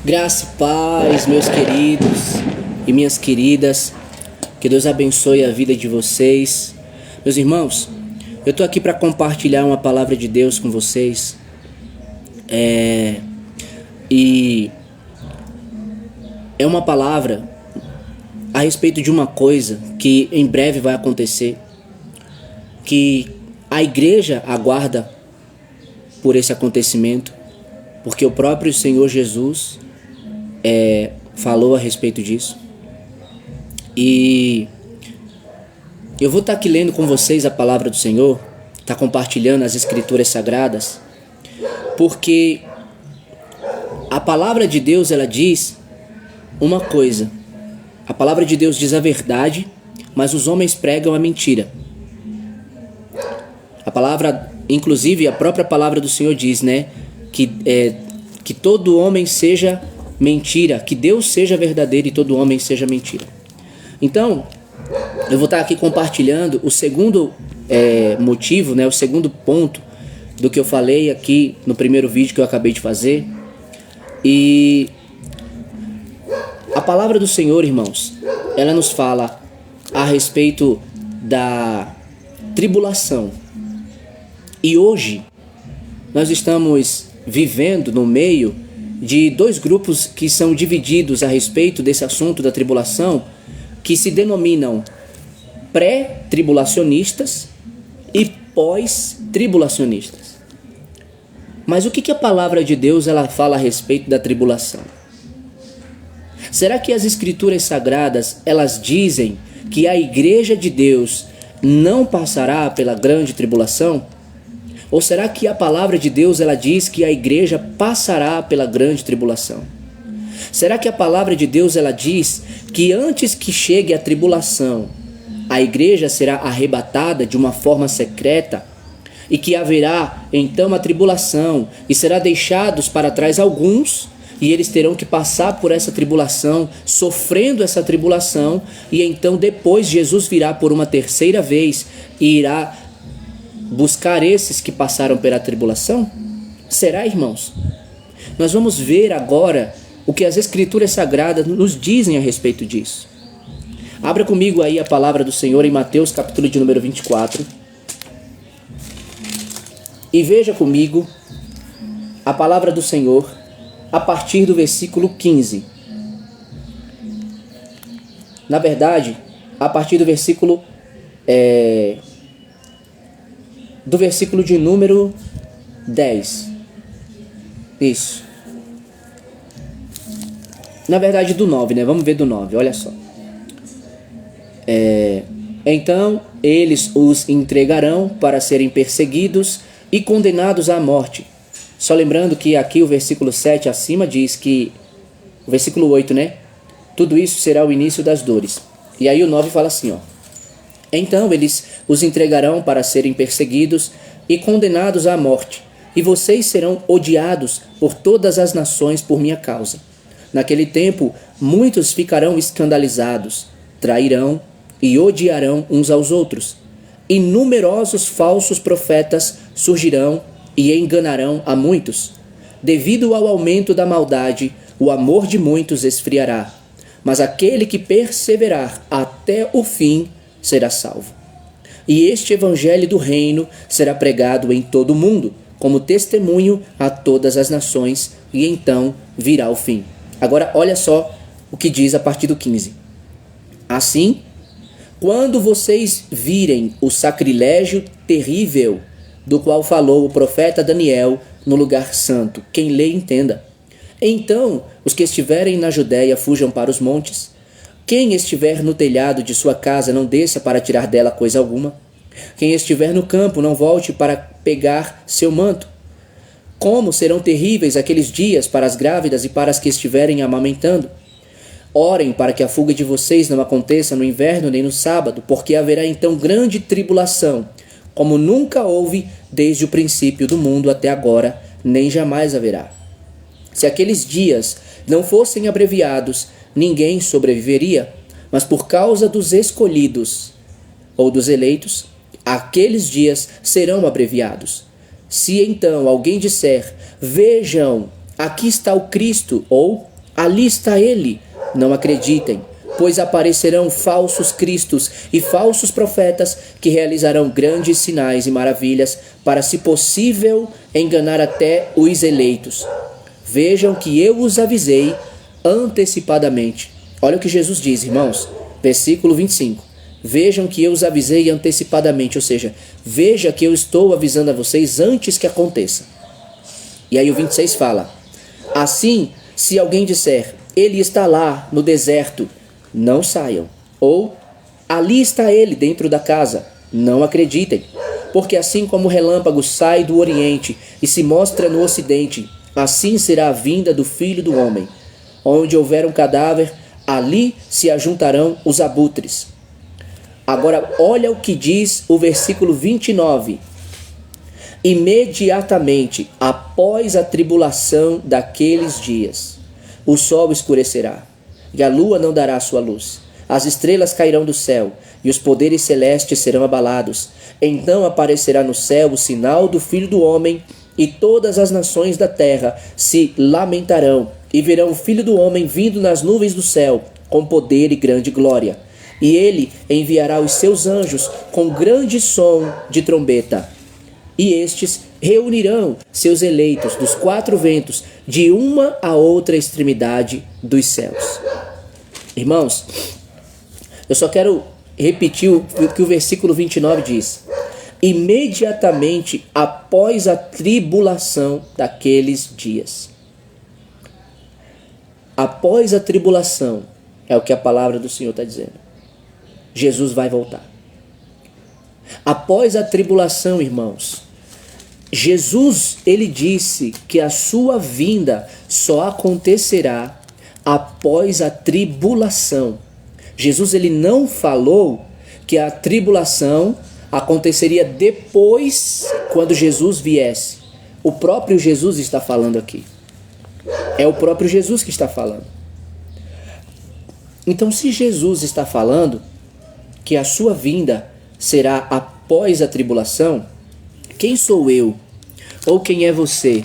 Graça e paz, meus queridos e minhas queridas. Que Deus abençoe a vida de vocês. Meus irmãos, eu estou aqui para compartilhar uma palavra de Deus com vocês. E é uma palavra a respeito de uma coisa que em breve vai acontecer, que a igreja aguarda por esse acontecimento, porque o próprio Senhor Jesus falou a respeito disso. E eu vou estar aqui lendo com vocês a palavra do Senhor, estar compartilhando as escrituras sagradas, porque a palavra de Deus, ela diz uma coisa. A palavra de Deus diz a verdade, mas os homens pregam a mentira. A palavra, inclusive a própria palavra do Senhor diz, que todo homem seja mentira, que Deus seja verdadeiro e todo homem seja mentira. Então, eu vou estar aqui compartilhando o segundo motivo, o segundo ponto do que eu falei aqui no primeiro vídeo que eu acabei de fazer. E a palavra do Senhor, irmãos, ela nos fala a respeito da tribulação. E hoje nós estamos vivendo no meio de dois grupos que são divididos a respeito desse assunto da tribulação, que se denominam pré-tribulacionistas e pós-tribulacionistas. Mas o que a palavra de Deus ela fala a respeito da tribulação? Será que as escrituras sagradas elas dizem que a igreja de Deus não passará pela grande tribulação? Ou será que a palavra de Deus ela diz que a igreja passará pela grande tribulação? Será que a palavra de Deus ela diz que antes que chegue a tribulação, a igreja será arrebatada de uma forma secreta e que haverá então a tribulação e será deixados para trás alguns e eles terão que passar por essa tribulação, sofrendo essa tribulação, e então depois Jesus virá por uma terceira vez e irá buscar esses que passaram pela tribulação? Será, irmãos? Nós vamos ver agora o que as escrituras sagradas nos dizem a respeito disso. Abra comigo aí a palavra do Senhor em Mateus capítulo de número 24. E veja comigo a palavra do Senhor a partir do versículo 15. Na verdade, a partir do versículo de número 10. Isso. Na verdade do 9, Vamos ver do 9, olha só. Então eles os entregarão para serem perseguidos e condenados à morte. Só lembrando que aqui o versículo 7 acima diz que, o versículo 8, tudo isso será o início das dores. E aí o 9 fala assim, Então eles os entregarão para serem perseguidos e condenados à morte, e vocês serão odiados por todas as nações por minha causa. Naquele tempo, muitos ficarão escandalizados, trairão e odiarão uns aos outros. E numerosos falsos profetas surgirão e enganarão a muitos. Devido ao aumento da maldade, o amor de muitos esfriará, mas aquele que perseverar até o fim será salvo. E este evangelho do reino será pregado em todo o mundo, como testemunho a todas as nações, e então virá o fim. Agora olha só o que diz a partir do 15. Assim, quando vocês virem o sacrilégio terrível do qual falou o profeta Daniel no lugar santo, quem lê entenda. Então os que estiverem na Judéia fujam para os montes. Quem estiver no telhado de sua casa não desça para tirar dela coisa alguma. Quem estiver no campo não volte para pegar seu manto. Como serão terríveis aqueles dias para as grávidas e para as que estiverem amamentando. Orem para que a fuga de vocês não aconteça no inverno nem no sábado, porque haverá então grande tribulação, como nunca houve desde o princípio do mundo até agora, nem jamais haverá. Se aqueles dias não fossem abreviados, ninguém sobreviveria, mas por causa dos escolhidos ou dos eleitos, aqueles dias serão abreviados. Se então alguém disser, vejam, aqui está o Cristo, ou ali está ele. Não acreditem, pois aparecerão falsos cristos e falsos profetas que realizarão grandes sinais e maravilhas para, se possível, enganar até os eleitos. Vejam que eu os avisei antecipadamente. Olha o que Jesus diz, irmãos. Versículo 25. Vejam que eu os avisei antecipadamente, ou seja, veja que eu estou avisando a vocês antes que aconteça. E aí o 26 fala: assim, se alguém disser, ele está lá no deserto, não saiam. Ou, ali está ele dentro da casa, não acreditem. Porque assim como o relâmpago sai do oriente e se mostra no ocidente, assim será a vinda do Filho do Homem. Onde houver um cadáver, ali se ajuntarão os abutres. Agora, olha o que diz o versículo 29. Imediatamente após a tribulação daqueles dias, o sol escurecerá, e a lua não dará sua luz. As estrelas cairão do céu, e os poderes celestes serão abalados. Então aparecerá no céu o sinal do Filho do Homem, e todas as nações da terra se lamentarão, e verão o Filho do Homem vindo nas nuvens do céu, com poder e grande glória. E ele enviará os seus anjos com grande som de trombeta. E estes reunirão seus eleitos dos quatro ventos, de uma a outra extremidade dos céus. Irmãos, eu só quero repetir o que o versículo 29 diz. Imediatamente após a tribulação daqueles dias. Após a tribulação, é o que a palavra do Senhor está dizendo. Jesus vai voltar. Após a tribulação, irmãos, Jesus, ele disse que a sua vinda só acontecerá após a tribulação. Jesus, ele não falou que a tribulação aconteceria depois, quando Jesus viesse. O próprio Jesus está falando aqui. É o próprio Jesus que está falando. Então, se Jesus está falando que a sua vinda será após a tribulação, quem sou eu ou quem é você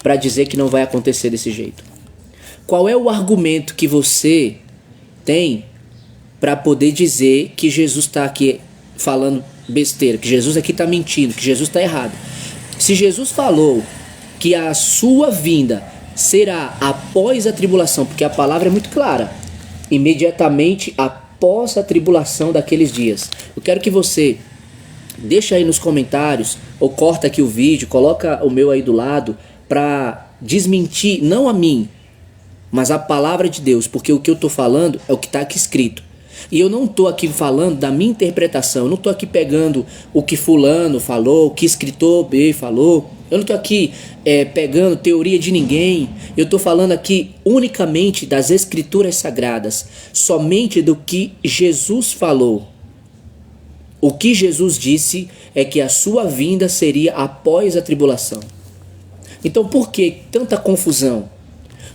para dizer que não vai acontecer desse jeito? Qual é o argumento que você tem para poder dizer que Jesus está aqui falando besteira, que Jesus aqui está mentindo, que Jesus está errado? Se Jesus falou que a sua vinda será após a tribulação, porque a palavra é muito clara, imediatamente após a tribulação daqueles dias. Eu quero que você deixa aí nos comentários, ou corta aqui o vídeo, coloca o meu aí do lado, para desmentir, não a mim, mas a palavra de Deus, porque o que eu estou falando é o que está aqui escrito. E eu não estou aqui falando da minha interpretação, eu não estou aqui pegando o que fulano falou, o que escritor B falou, eu não estou aqui pegando teoria de ninguém, eu estou falando aqui unicamente das escrituras sagradas, somente do que Jesus falou. O que Jesus disse é que a sua vinda seria após a tribulação. Então por que tanta confusão?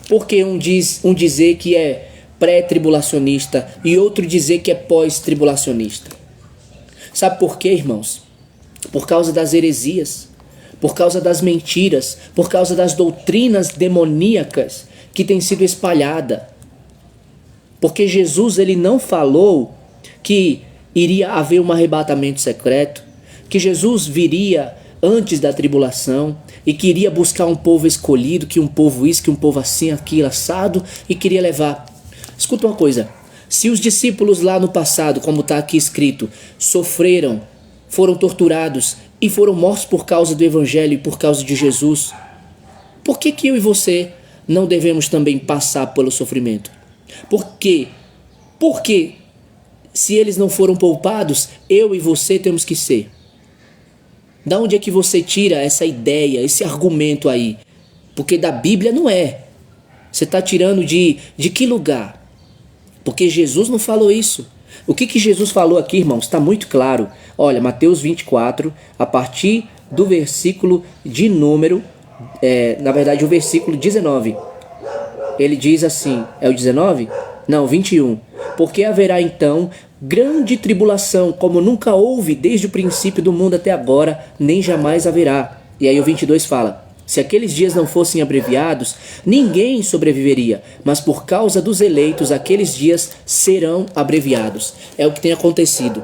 Por que um dizer que é pré-tribulacionista e outro dizer que é pós-tribulacionista? Sabe por quê, irmãos? Por causa das heresias, por causa das mentiras, por causa das doutrinas demoníacas que têm sido espalhadas. Porque Jesus, ele não falou que iria haver um arrebatamento secreto, que Jesus viria antes da tribulação e queria buscar um povo escolhido, que um povo isso, que um povo assim, aquilo, assado, e queria levar. Escuta uma coisa, se os discípulos lá no passado, como está aqui escrito, sofreram, foram torturados e foram mortos por causa do Evangelho e por causa de Jesus, por que eu e você não devemos também passar pelo sofrimento? Por quê? Porque se eles não foram poupados, eu e você temos que ser. Da onde é que você tira essa ideia, esse argumento aí? Porque da Bíblia não é. Você está tirando de que lugar? Porque Jesus não falou isso. O que Jesus falou aqui, irmãos, está muito claro. Olha, Mateus 24, a partir do versículo de número, na verdade o versículo 19. Ele diz assim, é o 19? Não, 21. Porque haverá então grande tribulação, como nunca houve desde o princípio do mundo até agora, nem jamais haverá. E aí o 22 fala: Se aqueles dias não fossem abreviados, ninguém sobreviveria, mas por causa dos eleitos, aqueles dias serão abreviados. É o que tem acontecido.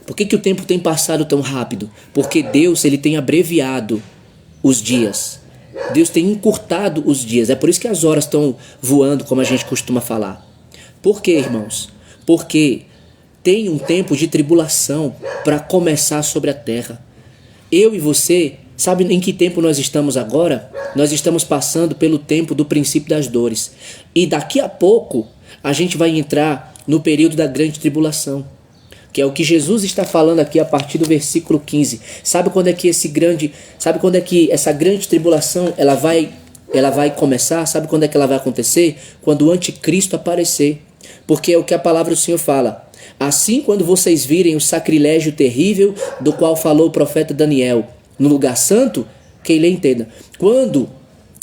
Por que o tempo tem passado tão rápido? Porque Deus, ele tem abreviado os dias. Deus tem encurtado os dias. É por isso que as horas estão voando, como a gente costuma falar. Por quê, irmãos? Porque tem um tempo de tribulação para começar sobre a terra. Eu e você, sabe em que tempo nós estamos agora? Nós estamos passando pelo tempo do princípio das dores. E daqui a pouco a gente vai entrar no período da grande tribulação, que é o que Jesus está falando aqui a partir do versículo 15. Sabe quando é que essa grande tribulação ela vai começar? Sabe quando é que ela vai acontecer? Quando o anticristo aparecer. Porque é o que a palavra do Senhor fala. Assim, quando vocês virem o sacrilégio terrível do qual falou o profeta Daniel no lugar santo, quem lê entenda. Quando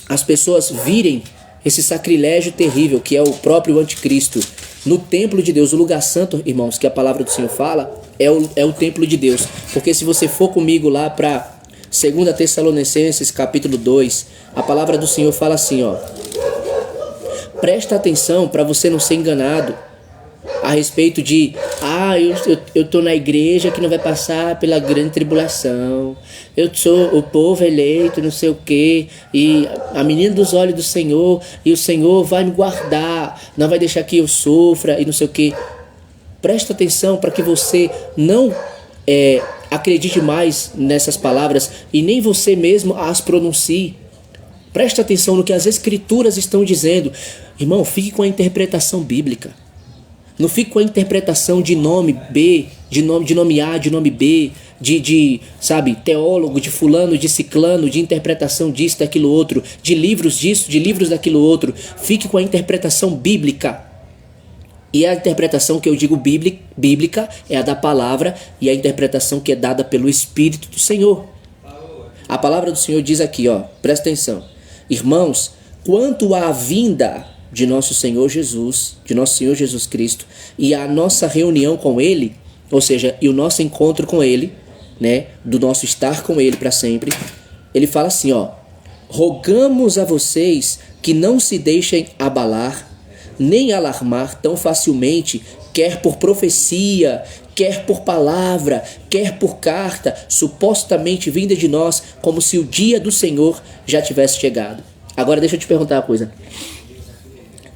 as pessoas virem esse sacrilégio terrível, que é o próprio anticristo, no templo de Deus, o lugar santo, irmãos, que a palavra do Senhor fala, é o templo de Deus. Porque se você for comigo lá para 2 Tessalonicenses capítulo 2, a palavra do Senhor fala assim, ó. Presta atenção para você não ser enganado a respeito de eu tô na igreja que não vai passar pela grande tribulação, eu sou o povo eleito, não sei o que, e a menina dos olhos do Senhor, e o Senhor vai me guardar, não vai deixar que eu sofra e não sei o que. Presta atenção para que você não acredite mais nessas palavras e nem você mesmo as pronuncie. Presta atenção no que as escrituras estão dizendo. Irmão, fique com a interpretação bíblica. Não fique com a interpretação de nome B, de nome A, de nome B, sabe, teólogo, de fulano, de ciclano, de interpretação disso, daquilo outro, de livros disso, de livros daquilo outro. Fique com a interpretação bíblica. E a interpretação que eu digo bíblica é a da palavra e a interpretação que é dada pelo Espírito do Senhor. A palavra do Senhor diz aqui, ó, presta atenção. Irmãos, quanto à vinda de nosso Senhor Jesus Cristo e a nossa reunião com Ele, ou seja, e o nosso encontro com Ele, né, do nosso estar com Ele para sempre, Ele fala assim, ó, rogamos a vocês que não se deixem abalar, nem alarmar tão facilmente, quer por profecia, quer por palavra, quer por carta, supostamente vinda de nós, como se o dia do Senhor já tivesse chegado. Agora deixa eu te perguntar uma coisa.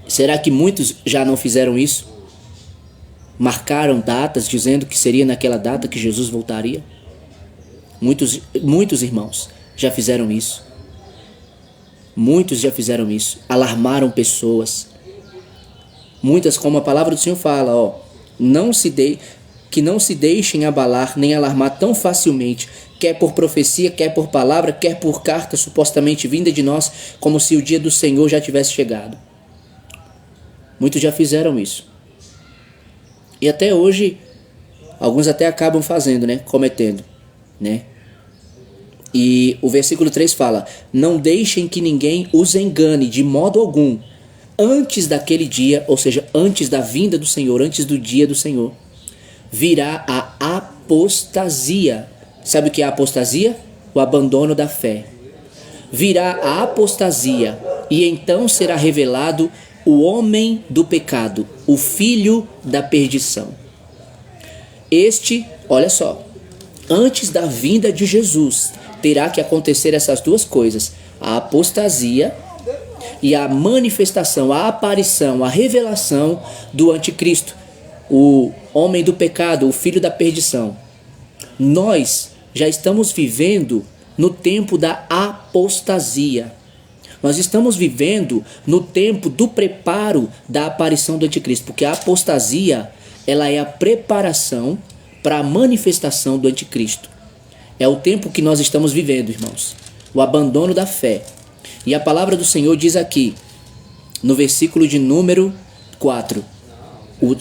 Será que muitos já não fizeram isso? Marcaram datas dizendo que seria naquela data que Jesus voltaria? Muitos irmãos já fizeram isso. Muitos já fizeram isso. Alarmaram pessoas. Muitas, como a palavra do Senhor fala, ó, que não se deixem abalar nem alarmar tão facilmente, quer por profecia, quer por palavra, quer por carta supostamente vinda de nós, como se o dia do Senhor já tivesse chegado. Muitos já fizeram isso. E até hoje, alguns até acabam fazendo, né? Cometendo, né? E o versículo 3 fala, não deixem que ninguém os engane de modo algum, antes daquele dia, ou seja, antes da vinda do Senhor, antes do dia do Senhor, virá a apostasia. Sabe o que é a apostasia? O abandono da fé. Virá a apostasia, e então será revelado o homem do pecado, o filho da perdição. Este, olha só, antes da vinda de Jesus, terá que acontecer essas duas coisas, a apostasia e a manifestação, a aparição, a revelação do anticristo, o homem do pecado, o filho da perdição. Nós já estamos vivendo no tempo da apostasia. Nós estamos vivendo no tempo do preparo da aparição do anticristo, porque a apostasia, ela é a preparação para a manifestação do anticristo. É o tempo que nós estamos vivendo, irmãos. O abandono da fé. E a palavra do Senhor diz aqui, no versículo de número 4,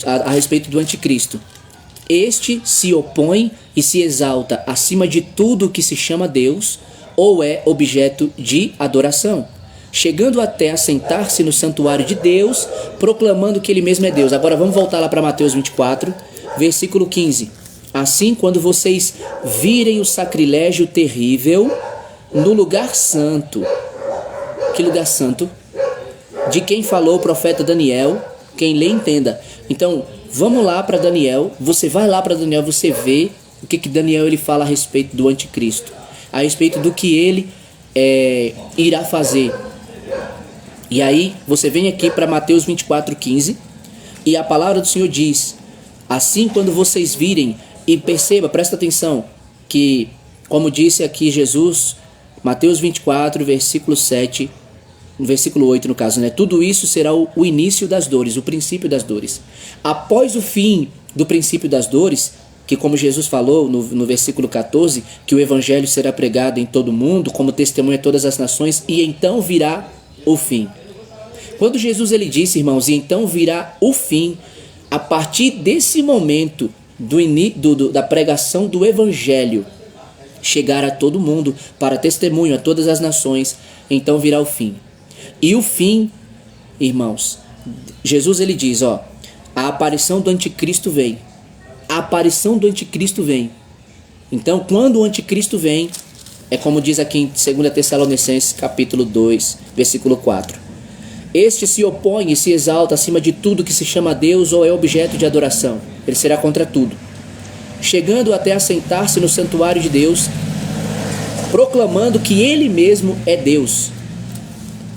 a respeito do anticristo. Este se opõe e se exalta acima de tudo que se chama Deus ou é objeto de adoração, chegando até a sentar-se no santuário de Deus, proclamando que ele mesmo é Deus. Agora vamos voltar lá para Mateus 24, versículo 15. Assim, quando vocês virem o sacrilégio terrível no lugar santo. Que lugar santo? De quem falou o profeta Daniel. Quem lê, entenda. Então, vamos lá para Daniel. Você vai lá para Daniel, você vê o que Daniel ele fala a respeito do anticristo. A respeito do que ele irá fazer. E aí, você vem aqui para Mateus 24:15. E a palavra do Senhor diz: assim, quando vocês virem, e perceba, presta atenção, que, como disse aqui Jesus, Mateus 24, versículo 7, no versículo 8 no caso, né? Tudo isso será o início das dores, o princípio das dores. Após o fim do princípio das dores, que como Jesus falou no versículo 14, que o evangelho será pregado em todo o mundo, como testemunha a todas as nações, e então virá o fim. Quando Jesus ele disse, irmãos, e então virá o fim, a partir desse momento da pregação do evangelho, chegar a todo mundo, para testemunho a todas as nações, então virá o fim. E o fim, irmãos, Jesus ele diz, a aparição do anticristo vem. A aparição do anticristo vem. Então, quando o anticristo vem, é como diz aqui em 2 Tessalonicenses, capítulo 2, versículo 4. Este se opõe e se exalta acima de tudo que se chama Deus ou é objeto de adoração. Ele será contra tudo. Chegando até a sentar-se no santuário de Deus, proclamando que ele mesmo é Deus.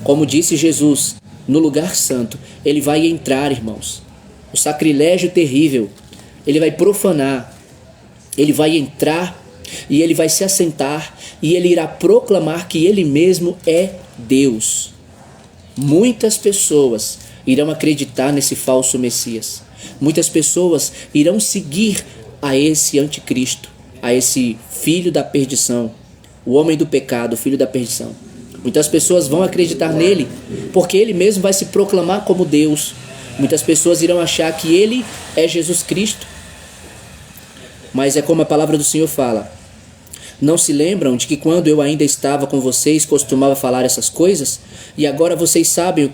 Como disse Jesus, no lugar santo, ele vai entrar, irmãos. O sacrilégio terrível, ele vai profanar, ele vai entrar e ele vai se assentar e ele irá proclamar que ele mesmo é Deus. Muitas pessoas irão acreditar nesse falso Messias. Muitas pessoas irão seguir a esse anticristo, a esse filho da perdição, o homem do pecado, o filho da perdição. Muitas pessoas vão acreditar nele, porque ele mesmo vai se proclamar como Deus. Muitas pessoas irão achar que ele é Jesus Cristo. Mas é como a palavra do Senhor fala. Não se lembram de que quando eu ainda estava com vocês, costumava falar essas coisas? E agora vocês sabem o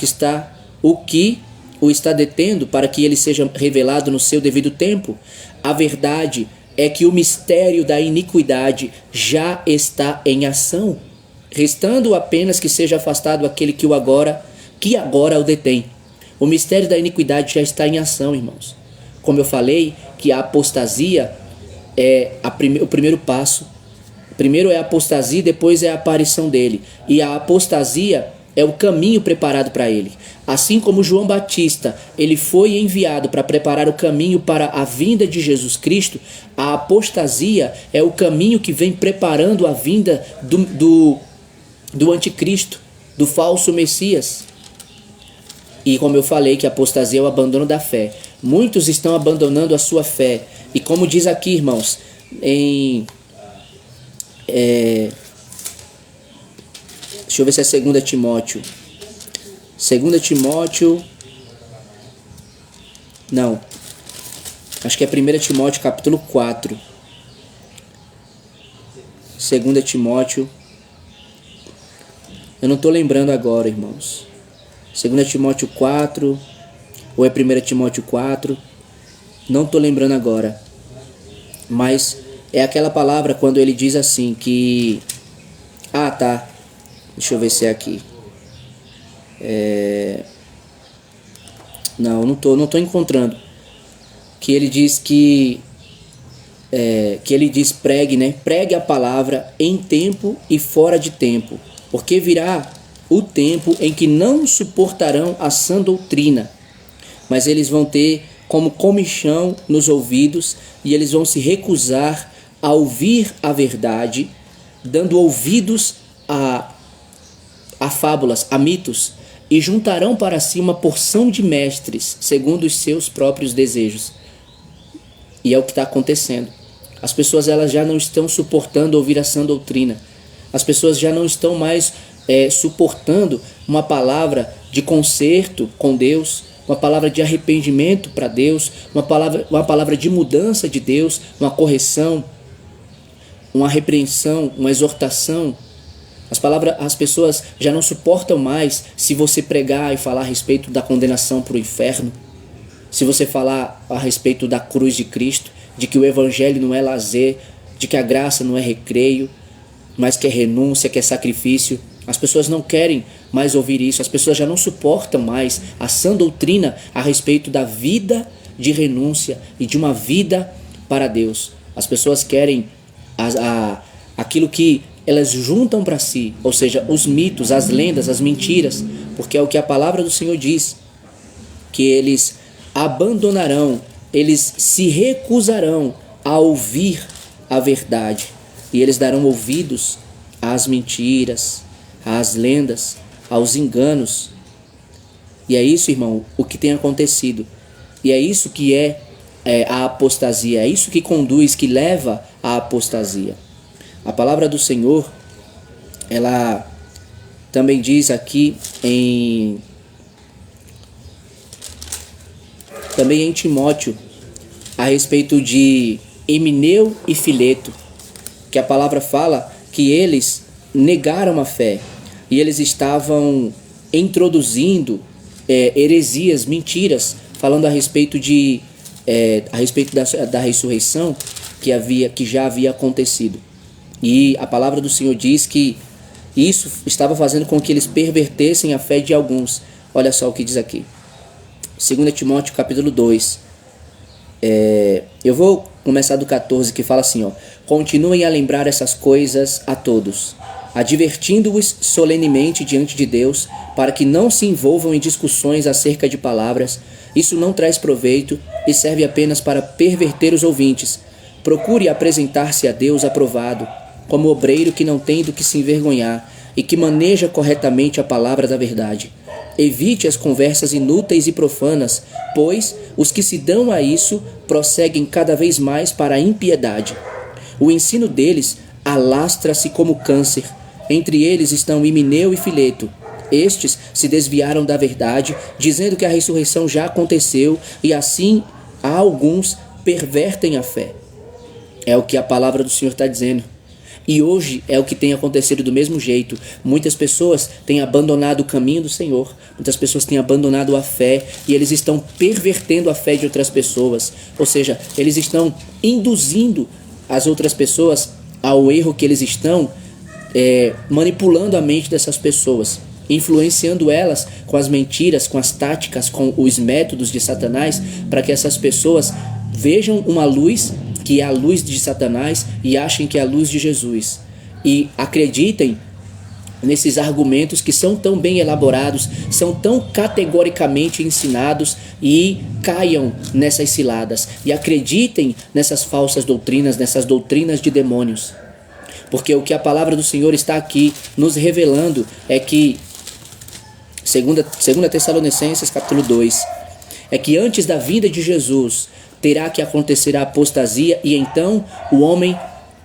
que o está detendo para que ele seja revelado no seu devido tempo? A verdade é que o mistério da iniquidade já está em ação, restando apenas que seja afastado aquele que agora o detém. O mistério da iniquidade já está em ação, irmãos. Como eu falei, que a apostasia é o primeiro passo. Primeiro é a apostasia, depois é a aparição dele. E a apostasia é o caminho preparado para ele. Assim como João Batista, ele foi enviado para preparar o caminho para a vinda de Jesus Cristo, a apostasia é o caminho que vem preparando a vinda do anticristo, do falso Messias. E como eu falei que a apostasia é o abandono da fé. Muitos estão abandonando a sua fé. E como diz aqui, irmãos, deixa eu ver se é 2 Timóteo. 2 Timóteo. Não. Acho que é 1 Timóteo capítulo 4. 2 Timóteo. Eu não estou lembrando agora, irmãos. 2 Timóteo 4. Ou é 1 Timóteo 4. Não estou lembrando agora. Mas é aquela palavra quando ele diz assim que... Ah, tá. Deixa eu ver se é aqui. Não tô encontrando. Que ele diz que ele diz pregue, né? Pregue a palavra em tempo e fora de tempo, porque virá o tempo em que não suportarão a sã doutrina, mas eles vão ter como comichão nos ouvidos e eles vão se recusar a ouvir a verdade, dando ouvidos a fábulas, a mitos, e juntarão para si uma porção de mestres, segundo os seus próprios desejos. E é o que está acontecendo. As pessoas elas já não estão suportando ouvir a sã doutrina. As pessoas já não estão mais suportando uma palavra de conserto com Deus, uma palavra de arrependimento para Deus, uma palavra de mudança de Deus, uma correção, uma repreensão, uma exortação. As pessoas já não suportam mais se você pregar e falar a respeito da condenação para o inferno, se você falar a respeito da cruz de Cristo, de que o evangelho não é lazer, de que a graça não é recreio. mas quer renúncia, quer sacrifício. As pessoas não querem mais ouvir isso, as pessoas já não suportam mais a sã doutrina a respeito da vida de renúncia e de uma vida para Deus. As pessoas querem aquilo que elas juntam para si, ou seja, os mitos, as lendas, as mentiras, porque é o que a palavra do Senhor diz, que eles abandonarão, eles se recusarão a ouvir a verdade, e eles darão ouvidos às mentiras, às lendas, aos enganos. E é isso, irmão, o que tem acontecido. E é isso que é a apostasia, é isso que conduz, que leva à apostasia. A palavra do Senhor, ela também diz aqui também em Timóteo, a respeito de Himeneu e Fileto, que a palavra fala que eles negaram a fé e eles estavam introduzindo heresias, mentiras, falando a respeito da ressurreição que já havia acontecido. E a palavra do Senhor diz que isso estava fazendo com que eles pervertessem a fé de alguns. Olha só o que diz aqui. 2 Timóteo capítulo 2. Eu vou começar do 14, que fala assim, ó: continuem a lembrar essas coisas a todos, advertindo-os solenemente diante de Deus, para que não se envolvam em discussões acerca de palavras. Isso não traz proveito e serve apenas para perverter os ouvintes. Procure apresentar-se a Deus aprovado, como obreiro que não tem do que se envergonhar e que maneja corretamente a palavra da verdade. Evite as conversas inúteis e profanas, pois os que se dão a isso prosseguem cada vez mais para a impiedade. O ensino deles alastra-se como câncer. Entre eles estão Himeneu e Fileto. Estes se desviaram da verdade, dizendo que a ressurreição já aconteceu, e assim alguns pervertem a fé. É o que a palavra do Senhor está dizendo. E hoje é o que tem acontecido do mesmo jeito. Muitas pessoas têm abandonado o caminho do Senhor. Muitas pessoas têm abandonado a fé e eles estão pervertendo a fé de outras pessoas. Ou seja, eles estão induzindo as outras pessoas ao erro, que eles estão manipulando a mente dessas pessoas, influenciando elas com as mentiras, com as táticas, com os métodos de Satanás, para que essas pessoas vejam uma luz que é a luz de Satanás e achem que é a luz de Jesus, e acreditem nesses argumentos que são tão bem elaborados, são tão categoricamente ensinados, e caiam nessas ciladas e acreditem nessas falsas doutrinas, nessas doutrinas de demônios. Porque o que a palavra do Senhor está aqui nos revelando é que, segundo Tessalonicenses capítulo 2, é que antes da vinda de Jesus terá que acontecer a apostasia, e então o homem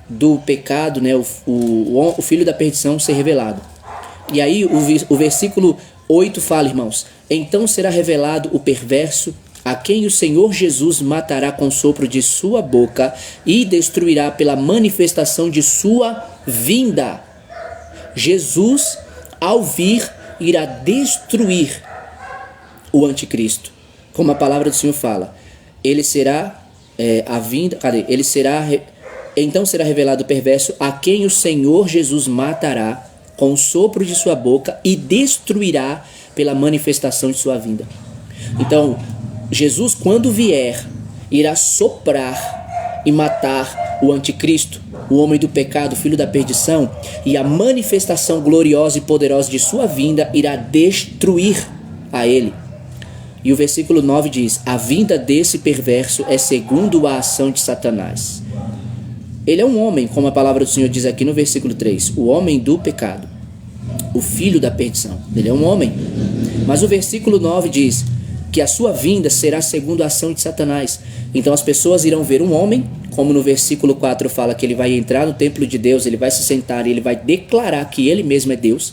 do pecado, o filho da perdição, ser revelado. E aí o versículo 8 fala, irmãos: então será revelado o perverso, a quem o Senhor Jesus matará com o sopro de sua boca e destruirá pela manifestação de sua vinda. Jesus, ao vir, irá destruir o anticristo. Como a palavra do Senhor fala, ele será então será revelado o perverso, a quem o Senhor Jesus matará com o sopro de sua boca e destruirá pela manifestação de sua vinda. Então, Jesus, quando vier, irá soprar e matar o anticristo, o homem do pecado, filho da perdição, e a manifestação gloriosa e poderosa de sua vinda irá destruir a ele. E o versículo 9 diz: a vinda desse perverso é segundo a ação de Satanás. Ele é um homem, como a palavra do Senhor diz aqui no versículo 3, o homem do pecado, o filho da perdição. Ele é um homem. Mas o versículo 9 diz que a sua vinda será segundo a ação de Satanás. Então as pessoas irão ver um homem, como no versículo 4 fala que ele vai entrar no templo de Deus, ele vai se sentar e ele vai declarar que ele mesmo é Deus.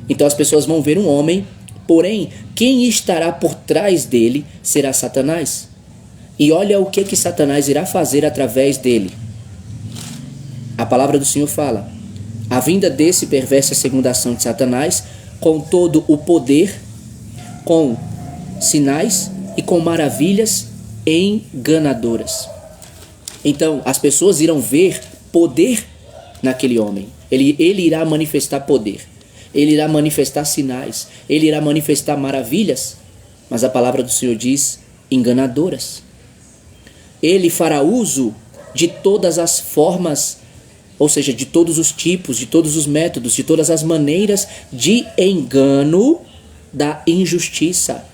Então as pessoas vão ver um homem, porém quem estará por trás dele será Satanás. E olha o que Satanás irá fazer através dele. A palavra do Senhor fala: a vinda desse perverso é segundo a ação de Satanás, com todo o poder, com sinais e com maravilhas enganadoras. Então as pessoas irão ver poder naquele homem. Ele irá manifestar poder, ele irá manifestar sinais, ele irá manifestar maravilhas, mas a palavra do Senhor diz enganadoras. Ele fará uso de todas as formas, ou seja, de todos os tipos, de todos os métodos, de todas as maneiras de engano da injustiça.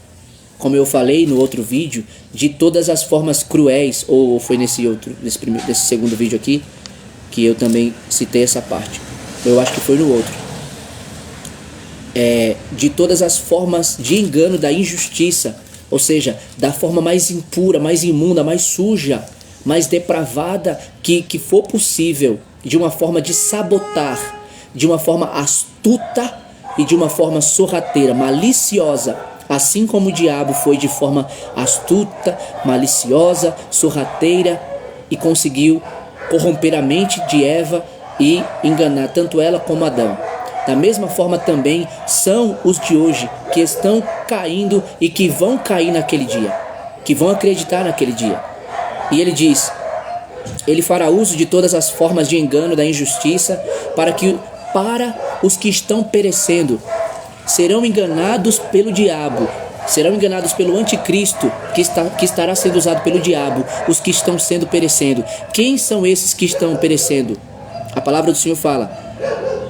Como eu falei no outro vídeo, de todas as formas cruéis, ou foi nesse segundo vídeo aqui, que eu também citei essa parte. Eu acho que foi no outro. De todas as formas de engano da injustiça, ou seja, da forma mais impura, mais imunda, mais suja, mais depravada que for possível, de uma forma de sabotar, de uma forma astuta e de uma forma sorrateira, maliciosa, assim como o diabo foi de forma astuta, maliciosa, sorrateira e conseguiu corromper a mente de Eva e enganar tanto ela como Adão. Da mesma forma também são os de hoje que estão caindo e que vão cair naquele dia, que vão acreditar naquele dia. E ele diz: ele fará uso de todas as formas de engano da injustiça para os que estão perecendo. Serão enganados pelo diabo, serão enganados pelo anticristo que estará sendo usado pelo diabo, os que estão sendo perecendo. Quem são esses que estão perecendo? A palavra do Senhor fala: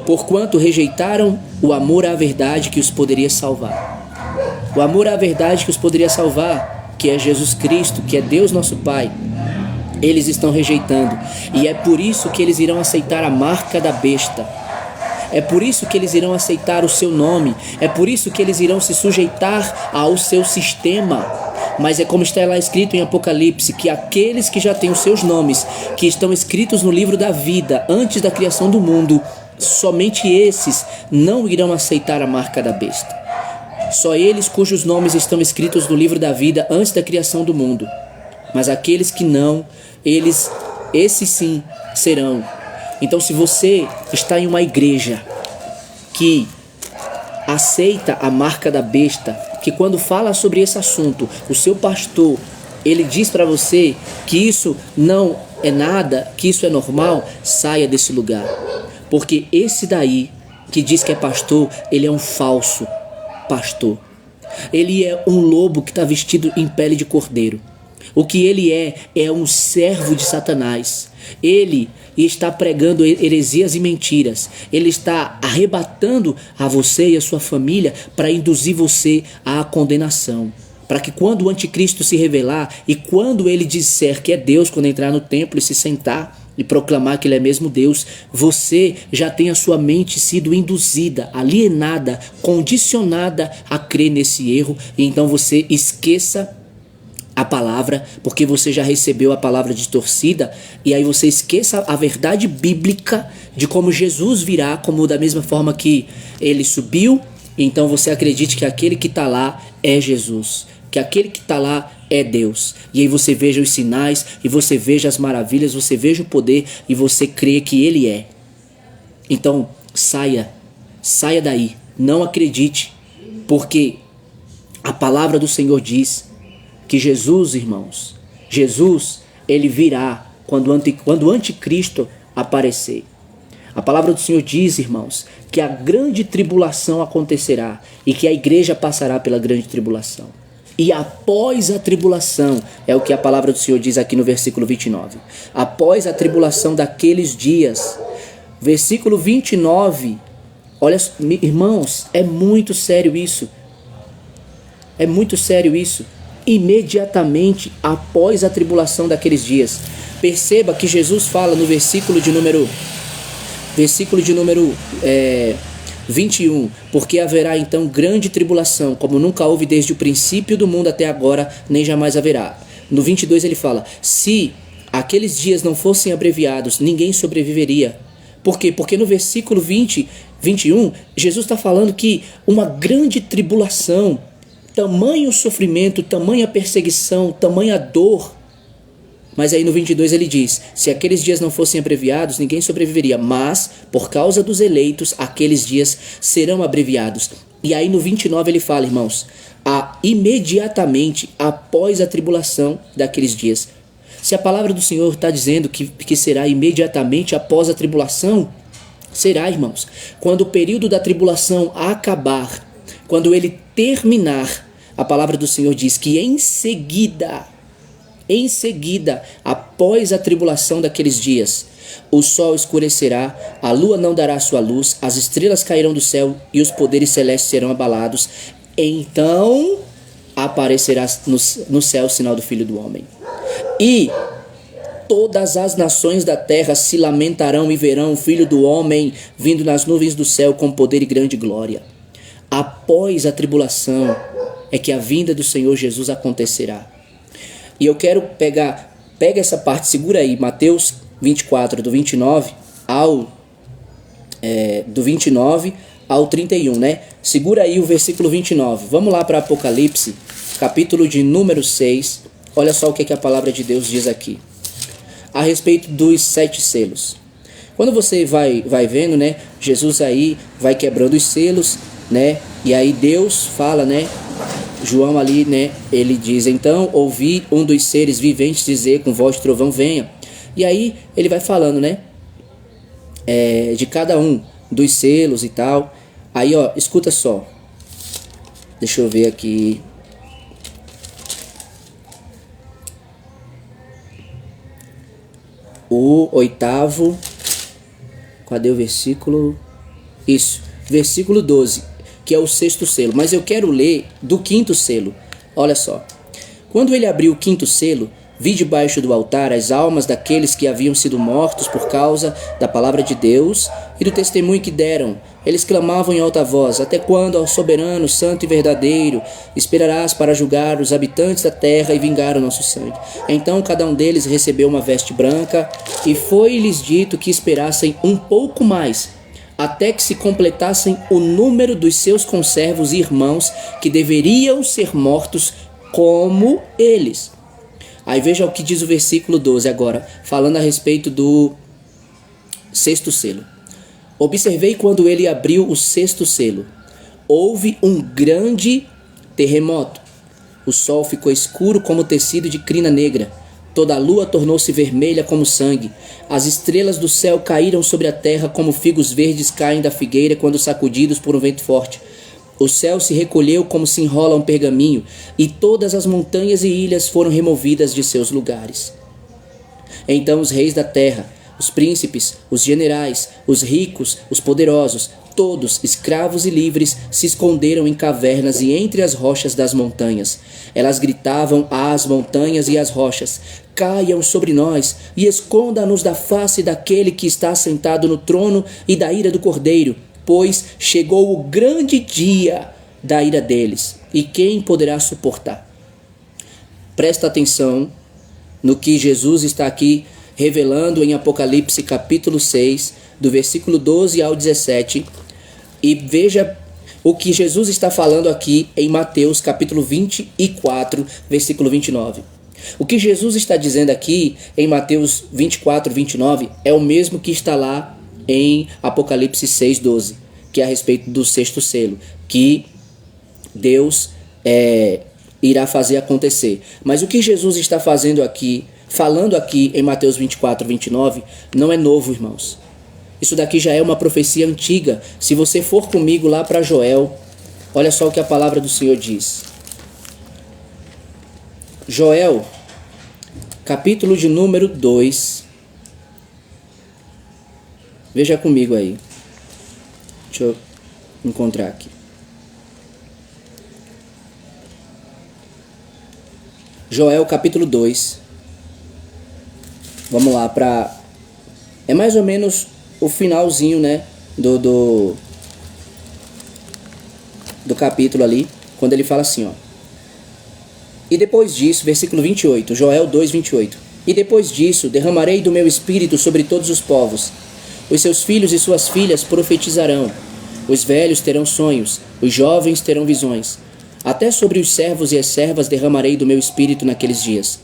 porquanto rejeitaram o amor à verdade que os poderia salvar. O amor à verdade que os poderia salvar, que é Jesus Cristo, que é Deus nosso Pai, eles estão rejeitando. E é por isso que eles irão aceitar a marca da besta. É por isso que eles irão aceitar o seu nome. É por isso que eles irão se sujeitar ao seu sistema. Mas é como está lá escrito em Apocalipse, que aqueles que já têm os seus nomes, que estão escritos no livro da vida antes da criação do mundo, somente esses não irão aceitar a marca da besta. Só eles cujos nomes estão escritos no livro da vida antes da criação do mundo. Mas aqueles que não, esses sim serão. Então, se você está em uma igreja que aceita a marca da besta, que quando fala sobre esse assunto, o seu pastor, ele diz para você que isso não é nada, que isso é normal, saia desse lugar. Porque esse daí, que diz que é pastor, ele é um falso pastor. Ele é um lobo que está vestido em pele de cordeiro. O que ele é um servo de Satanás. Ele está pregando heresias e mentiras. Ele está arrebatando a você e a sua família para induzir você à condenação. Para que quando o anticristo se revelar e quando ele disser que é Deus, quando entrar no templo e se sentar e proclamar que ele é mesmo Deus, você já tem a sua mente sido induzida, alienada, condicionada a crer nesse erro. E então você esqueça a palavra, porque você já recebeu a palavra distorcida, e aí você esqueça a verdade bíblica de como Jesus virá, como da mesma forma que ele subiu. Então você acredite que aquele que está lá é Jesus, que aquele que está lá é Deus. E aí você veja os sinais, e você veja as maravilhas, você veja o poder, e você crê que ele é. Então saia daí, não acredite, porque a palavra do Senhor diz que Jesus, irmãos, Jesus, ele virá quando o anticristo aparecer. A palavra do Senhor diz, irmãos, que a grande tribulação acontecerá e que a igreja passará pela grande tribulação. E após a tribulação, é o que a palavra do Senhor diz aqui no versículo 29. Após a tribulação daqueles dias, versículo 29, olha, irmãos, é muito sério isso. É muito sério isso. Imediatamente após a tribulação daqueles dias. Perceba que Jesus fala no versículo de número 21, porque haverá então grande tribulação, como nunca houve desde o princípio do mundo até agora, nem jamais haverá. No 22 ele fala: se aqueles dias não fossem abreviados, ninguém sobreviveria. Por quê? Porque no versículo 21, Jesus está falando que uma grande tribulação, tamanho sofrimento, tamanha perseguição, tamanha dor. Mas aí no 22 ele diz: se aqueles dias não fossem abreviados, ninguém sobreviveria. Mas, por causa dos eleitos, aqueles dias serão abreviados. E aí no 29 ele fala, irmãos, imediatamente após a tribulação daqueles dias. Se a palavra do Senhor está dizendo que será imediatamente após a tribulação, Será, irmãos, quando o período da tribulação acabar, quando ele terminar, a palavra do Senhor diz que em seguida, após a tribulação daqueles dias, o sol escurecerá, a lua não dará sua luz, as estrelas cairão do céu e os poderes celestes serão abalados. Então aparecerá no céu o sinal do Filho do Homem. E todas as nações da terra se lamentarão e verão o Filho do Homem vindo nas nuvens do céu com poder e grande glória. Após a tribulação é que a vinda do Senhor Jesus acontecerá. E eu quero pega essa parte, segura aí, Mateus 24, do 29 ao 31, né? Segura aí o versículo 29. Vamos lá para Apocalipse, capítulo de número 6. Olha só o que a palavra de Deus diz aqui, a respeito dos 7 selos. Quando você vai vendo, né, Jesus aí vai quebrando os selos, né, e aí Deus fala, né, João ali, né, ele diz: então ouvi um dos seres viventes dizer com voz de trovão, venha. E aí ele vai falando, né, de cada um dos selos e tal. Aí, ó, escuta só, deixa eu ver aqui. O 8º, cadê o versículo? Isso, versículo 12, que é o 6º selo. Mas eu quero ler do 5º selo. Olha só. Quando ele abriu o 5º selo, vi debaixo do altar as almas daqueles que haviam sido mortos por causa da palavra de Deus e do testemunho que deram. Eles clamavam em alta voz: até quando, ó soberano, santo e verdadeiro, esperarás para julgar os habitantes da terra e vingar o nosso sangue? Então cada um deles recebeu uma veste branca, e foi-lhes dito que esperassem um pouco mais, até que se completassem o número dos seus conservos e irmãos, que deveriam ser mortos como eles. Aí veja o que diz o versículo 12 agora, falando a respeito do 6º selo. Observei quando ele abriu o 6º selo. Houve um grande terremoto. O sol ficou escuro como tecido de crina negra. Toda a lua tornou-se vermelha como sangue. As estrelas do céu caíram sobre a terra como figos verdes caem da figueira quando sacudidos por um vento forte. O céu se recolheu como se enrola um pergaminho, e todas as montanhas e ilhas foram removidas de seus lugares. Então os reis da terra, os príncipes, os generais, os ricos, os poderosos, todos, escravos e livres, se esconderam em cavernas e entre as rochas das montanhas. Elas gritavam às montanhas e às rochas: caiam sobre nós e esconda-nos da face daquele que está sentado no trono e da ira do Cordeiro, pois chegou o grande dia da ira deles, e quem poderá suportar? Presta atenção no que Jesus está aqui revelando em Apocalipse capítulo 6, do versículo 12 ao 17, e veja o que Jesus está falando aqui em Mateus capítulo 24, versículo 29. O que Jesus está dizendo aqui em Mateus 24, 29 é o mesmo que está lá em Apocalipse 6, 12, que é a respeito do 6º selo, que Deus irá fazer acontecer. Mas o que Jesus está fazendo aqui, falando aqui em Mateus 24, 29, não é novo, irmãos. Isso daqui já é uma profecia antiga. Se você for comigo lá para Joel, olha só o que a palavra do Senhor diz. Joel, capítulo de número 2. Veja comigo aí. Deixa eu encontrar aqui. Joel, capítulo 2. Vamos lá para... É mais ou menos o finalzinho, né, do capítulo ali, quando ele fala assim, ó. E depois disso, versículo 28, Joel 2, 28. E depois disso, derramarei do meu espírito sobre todos os povos. Os seus filhos e suas filhas profetizarão. Os velhos terão sonhos, os jovens terão visões. Até sobre os servos e as servas derramarei do meu espírito naqueles dias.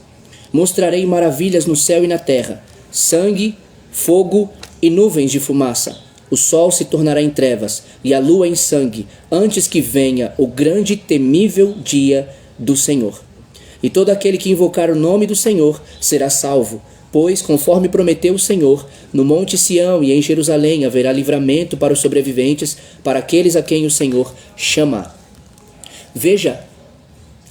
Mostrarei maravilhas no céu e na terra, sangue, fogo e nuvens de fumaça. O sol se tornará em trevas e a lua em sangue, antes que venha o grande e temível dia do Senhor. E todo aquele que invocar o nome do Senhor será salvo. Pois, conforme prometeu o Senhor, no Monte Sião e em Jerusalém haverá livramento para os sobreviventes, para aqueles a quem o Senhor chamar. Veja,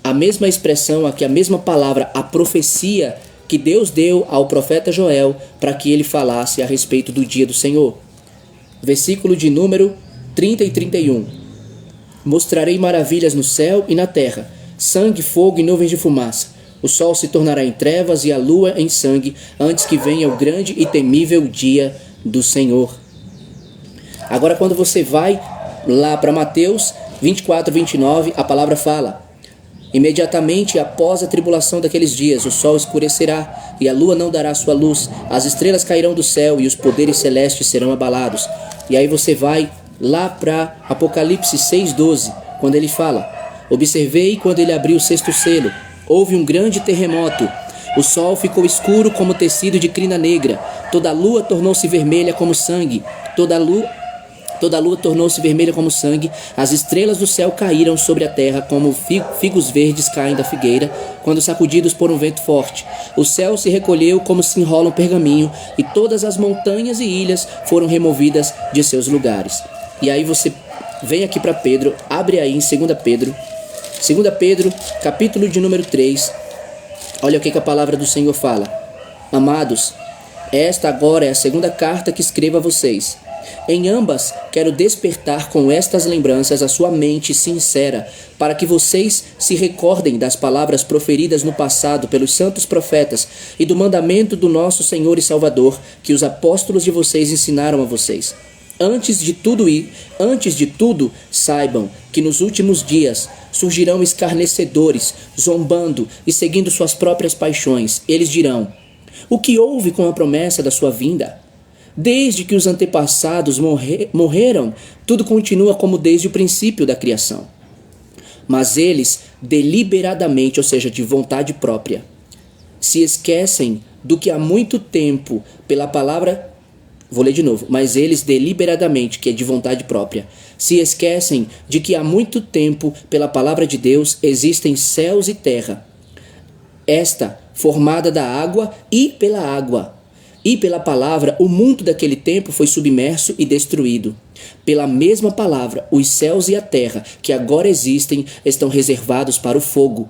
a mesma expressão aqui, a mesma palavra, a profecia que Deus deu ao profeta Joel para que ele falasse a respeito do dia do Senhor. Versículo de número 30 e 31. Mostrarei maravilhas no céu e na terra, sangue, fogo e nuvens de fumaça. O sol se tornará em trevas e a lua em sangue, antes que venha o grande e temível dia do Senhor. Agora, quando você vai lá para Mateus 24, 29, a palavra fala: imediatamente após a tribulação daqueles dias, o sol escurecerá e a lua não dará sua luz, as estrelas cairão do céu e os poderes celestes serão abalados. E aí você vai lá para Apocalipse 6,12, quando ele fala: observei quando ele abriu o sexto selo, houve um grande terremoto, o sol ficou escuro como tecido de crina negra, toda a lua tornou-se vermelha como sangue, toda a lua tornou-se vermelha como sangue, as estrelas do céu caíram sobre a terra como figos verdes caem da figueira, quando sacudidos por um vento forte. O céu se recolheu como se enrola um pergaminho, e todas as montanhas e ilhas foram removidas de seus lugares. E aí você vem aqui para Pedro, abre aí em 2 Pedro, capítulo de número 3, olha o que a palavra do Senhor fala. Amados, esta agora é a segunda carta que escrevo a vocês. Em ambas, quero despertar com estas lembranças a sua mente sincera, para que vocês se recordem das palavras proferidas no passado pelos santos profetas e do mandamento do nosso Senhor e Salvador, que os apóstolos de vocês ensinaram a vocês. Antes de tudo, saibam que nos últimos dias surgirão escarnecedores, zombando e seguindo suas próprias paixões. Eles dirão: o que houve com a promessa da sua vinda? Desde que os antepassados morreram, tudo continua como desde o princípio da criação. Mas eles, deliberadamente, ou seja, de vontade própria, se esquecem do que há muito tempo, pela palavra... Vou ler de novo. Mas eles, deliberadamente, que é de vontade própria, se esquecem de que há muito tempo, pela palavra de Deus, existem céus e terra. Esta, formada da água e pela água. E pela palavra, o mundo daquele tempo foi submerso e destruído. Pela mesma palavra, os céus e a terra, que agora existem, estão reservados para o fogo,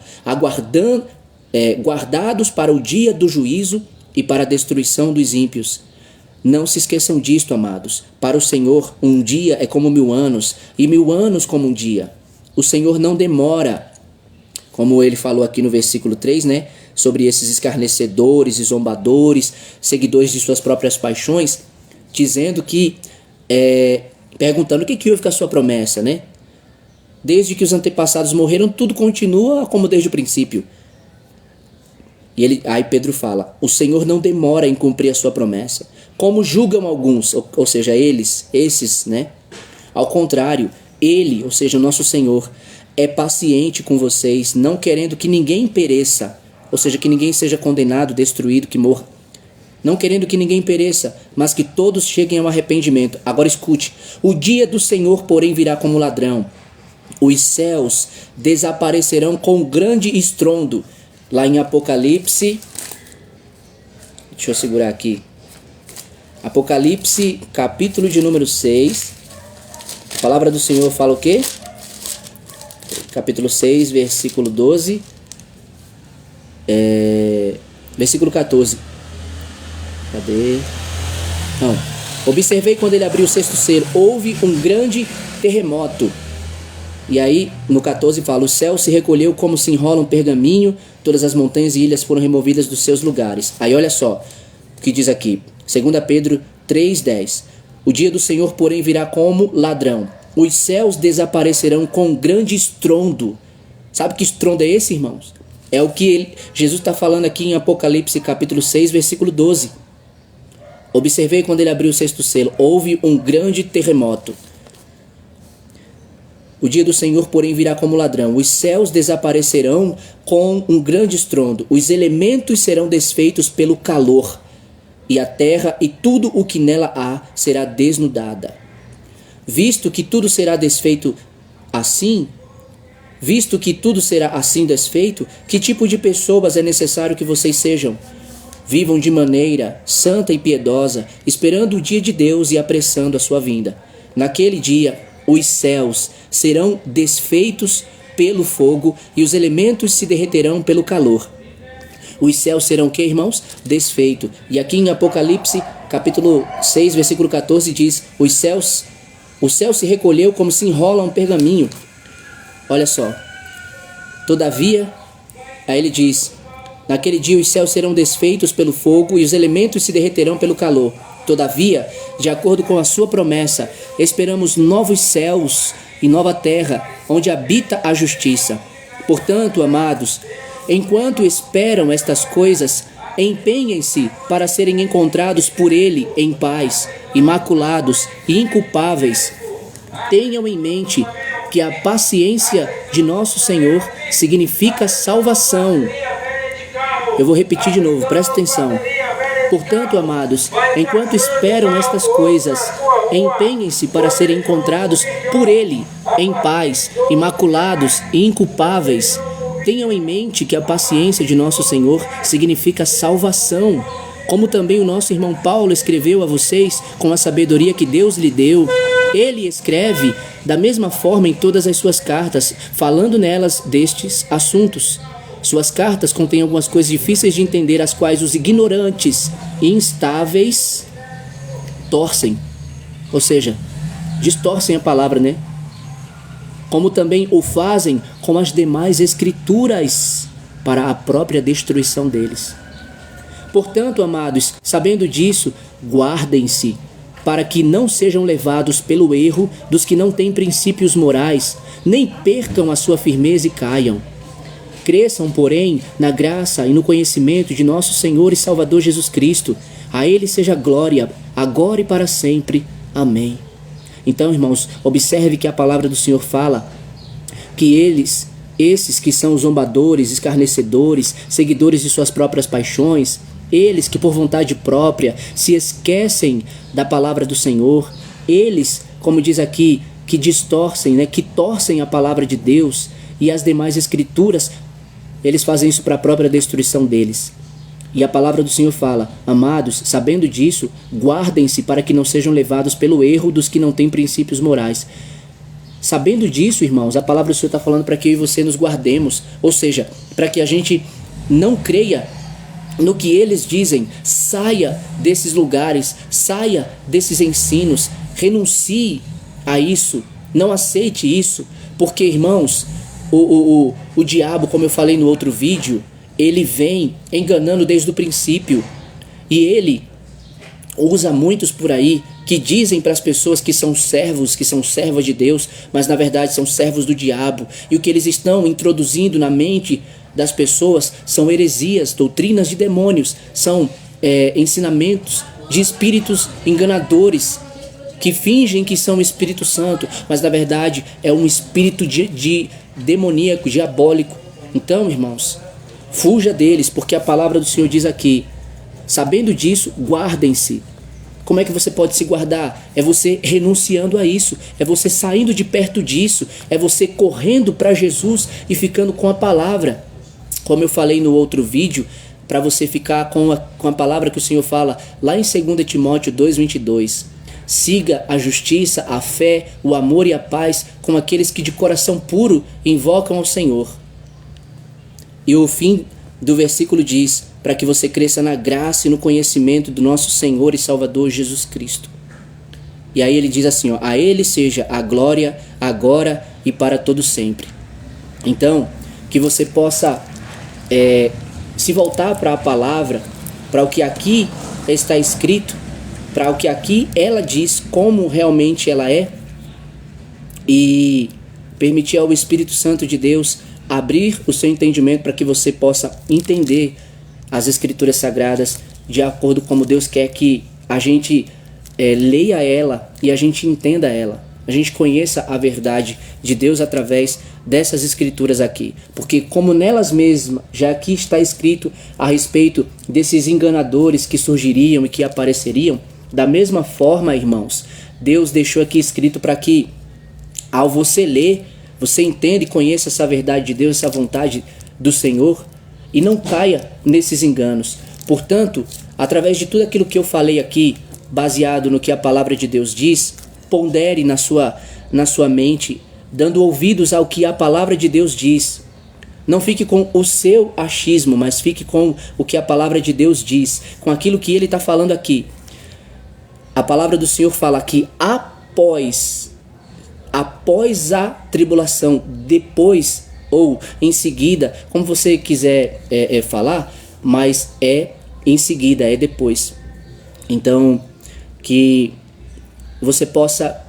guardados para o dia do juízo e para a destruição dos ímpios. Não se esqueçam disto, amados. Para o Senhor, um dia é como 1000 anos, e 1000 anos como um dia. O Senhor não demora, como ele falou aqui no versículo 3, né? Sobre esses escarnecedores e zombadores, seguidores de suas próprias paixões, dizendo que, perguntando o que houve com a sua promessa, né? Desde que os antepassados morreram, tudo continua como desde o princípio. E aí Pedro fala: o Senhor não demora em cumprir a sua promessa, como julgam alguns, ou seja, esses, né? Ao contrário, ele, ou seja, o nosso Senhor, é paciente com vocês, não querendo que ninguém pereça, ou seja, que ninguém seja condenado, destruído, que morra. Não querendo que ninguém pereça, mas que todos cheguem ao arrependimento. Agora escute: o dia do Senhor, porém, virá como ladrão. Os céus desaparecerão com grande estrondo. Lá em Apocalipse, deixa eu segurar aqui. Apocalipse, capítulo de número 6. A palavra do Senhor fala o quê? Capítulo 6, versículo 12. Versículo 14. Cadê? Não. Observei quando ele abriu o sexto selo, houve um grande terremoto. E aí, no 14 fala: o céu se recolheu como se enrola um pergaminho, todas as montanhas e ilhas foram removidas dos seus lugares. Aí olha só o que diz aqui, 2 Pedro 3,10. O dia do Senhor, porém, virá como ladrão. Os céus desaparecerão com grande estrondo. Sabe que estrondo é esse, irmãos? É o que Jesus está falando aqui em Apocalipse capítulo 6, versículo 12. Observei quando ele abriu o sexto selo, houve um grande terremoto. O dia do Senhor, porém, virá como ladrão. Os céus desaparecerão com um grande estrondo. Os elementos serão desfeitos pelo calor. E a terra e tudo o que nela há será desnudada. Visto que tudo será desfeito assim, desfeito, que tipo de pessoas é necessário que vocês sejam? Vivam de maneira santa e piedosa, esperando o dia de Deus e apressando a sua vinda. Naquele dia, os céus serão desfeitos pelo fogo e os elementos se derreterão pelo calor. Os céus serão o que, irmãos? Desfeitos. E aqui em Apocalipse, capítulo 6, versículo 14, diz: o céu se recolheu como se enrola um pergaminho. Olha só. Todavia, aí ele diz: naquele dia os céus serão desfeitos pelo fogo e os elementos se derreterão pelo calor. Todavia, de acordo com a sua promessa, esperamos novos céus e nova terra, onde habita a justiça. Portanto, amados, enquanto esperam estas coisas, empenhem-se para serem encontrados por Ele em paz, imaculados e inculpáveis. Tenham em mente que a paciência de nosso Senhor significa salvação. Eu vou repetir de novo, presta atenção. Portanto, amados, enquanto esperam estas coisas, empenhem-se para serem encontrados por Ele em paz, imaculados e inculpáveis. Tenham em mente que a paciência de nosso Senhor significa salvação, como também o nosso irmão Paulo escreveu a vocês com a sabedoria que Deus lhe deu. Ele escreve da mesma forma em todas as suas cartas, falando nelas destes assuntos. Suas cartas contêm algumas coisas difíceis de entender, as quais os ignorantes e instáveis torcem, ou seja, distorcem a palavra, né? Como também o fazem com as demais escrituras para a própria destruição deles. Portanto, amados, sabendo disso, guardem-se para que não sejam levados pelo erro dos que não têm princípios morais, nem percam a sua firmeza e caiam. Cresçam, porém, na graça e no conhecimento de nosso Senhor e Salvador Jesus Cristo. A Ele seja glória, agora e para sempre. Amém. Então, irmãos, observe que a palavra do Senhor fala que esses que são zombadores, escarnecedores, seguidores de suas próprias paixões, eles que por vontade própria se esquecem da palavra do Senhor, eles, como diz aqui, que distorcem, né, que torcem a palavra de Deus e as demais escrituras, eles fazem isso para a própria destruição deles. E a palavra do Senhor fala: amados, sabendo disso, guardem-se para que não sejam levados pelo erro dos que não têm princípios morais. Sabendo disso, irmãos, a palavra do Senhor está falando para que eu e você nos guardemos, ou seja, para que a gente não creia no que eles dizem. Saia desses lugares, saia desses ensinos, renuncie a isso, não aceite isso, porque, irmãos, o diabo, como eu falei no outro vídeo, ele vem enganando desde o princípio, e ele usa muitos por aí que dizem para as pessoas que são servos, que são servas de Deus, mas na verdade são servos do diabo, e o que eles estão introduzindo na mente das pessoas são heresias, doutrinas de demônios, são ensinamentos de espíritos enganadores, que fingem que são o Espírito Santo, mas na verdade é um espírito de demoníaco, diabólico. Então, irmãos, fuja deles, porque a palavra do Senhor diz aqui: sabendo disso, guardem-se. Como é que você pode se guardar? É você renunciando a isso, é você saindo de perto disso, é você correndo para Jesus e ficando com a palavra. Como eu falei no outro vídeo, para você ficar com a palavra que o Senhor fala lá em 2 Timóteo 2:22. Siga a justiça, a fé, o amor e a paz com aqueles que de coração puro invocam ao Senhor. E o fim do versículo diz: para que você cresça na graça e no conhecimento do nosso Senhor e Salvador Jesus Cristo. E aí ele diz assim, ó: a Ele seja a glória agora e para todo sempre. Então, que você possa se voltar para a palavra, para o que aqui está escrito, para o que aqui ela diz, como realmente ela é, e permitir ao Espírito Santo de Deus abrir o seu entendimento para que você possa entender as Escrituras Sagradas de acordo com como Deus quer que a gente leia ela e a gente entenda ela. A gente conheça a verdade de Deus através dessas Escrituras aqui. Porque como nelas mesmas já aqui está escrito a respeito desses enganadores que surgiriam e que apareceriam, da mesma forma, irmãos, Deus deixou aqui escrito para que, ao você ler, você entenda e conheça essa verdade de Deus, essa vontade do Senhor, e não caia nesses enganos. Portanto, através de tudo aquilo que eu falei aqui, baseado no que a palavra de Deus diz, pondere na sua mente, dando ouvidos ao que a palavra de Deus diz. Não fique com o seu achismo, mas fique com o que a palavra de Deus diz, com aquilo que ele está falando aqui. A palavra do Senhor fala que após a tribulação, depois ou em seguida, como você quiser falar, mas é em seguida, é depois. Então, que você possa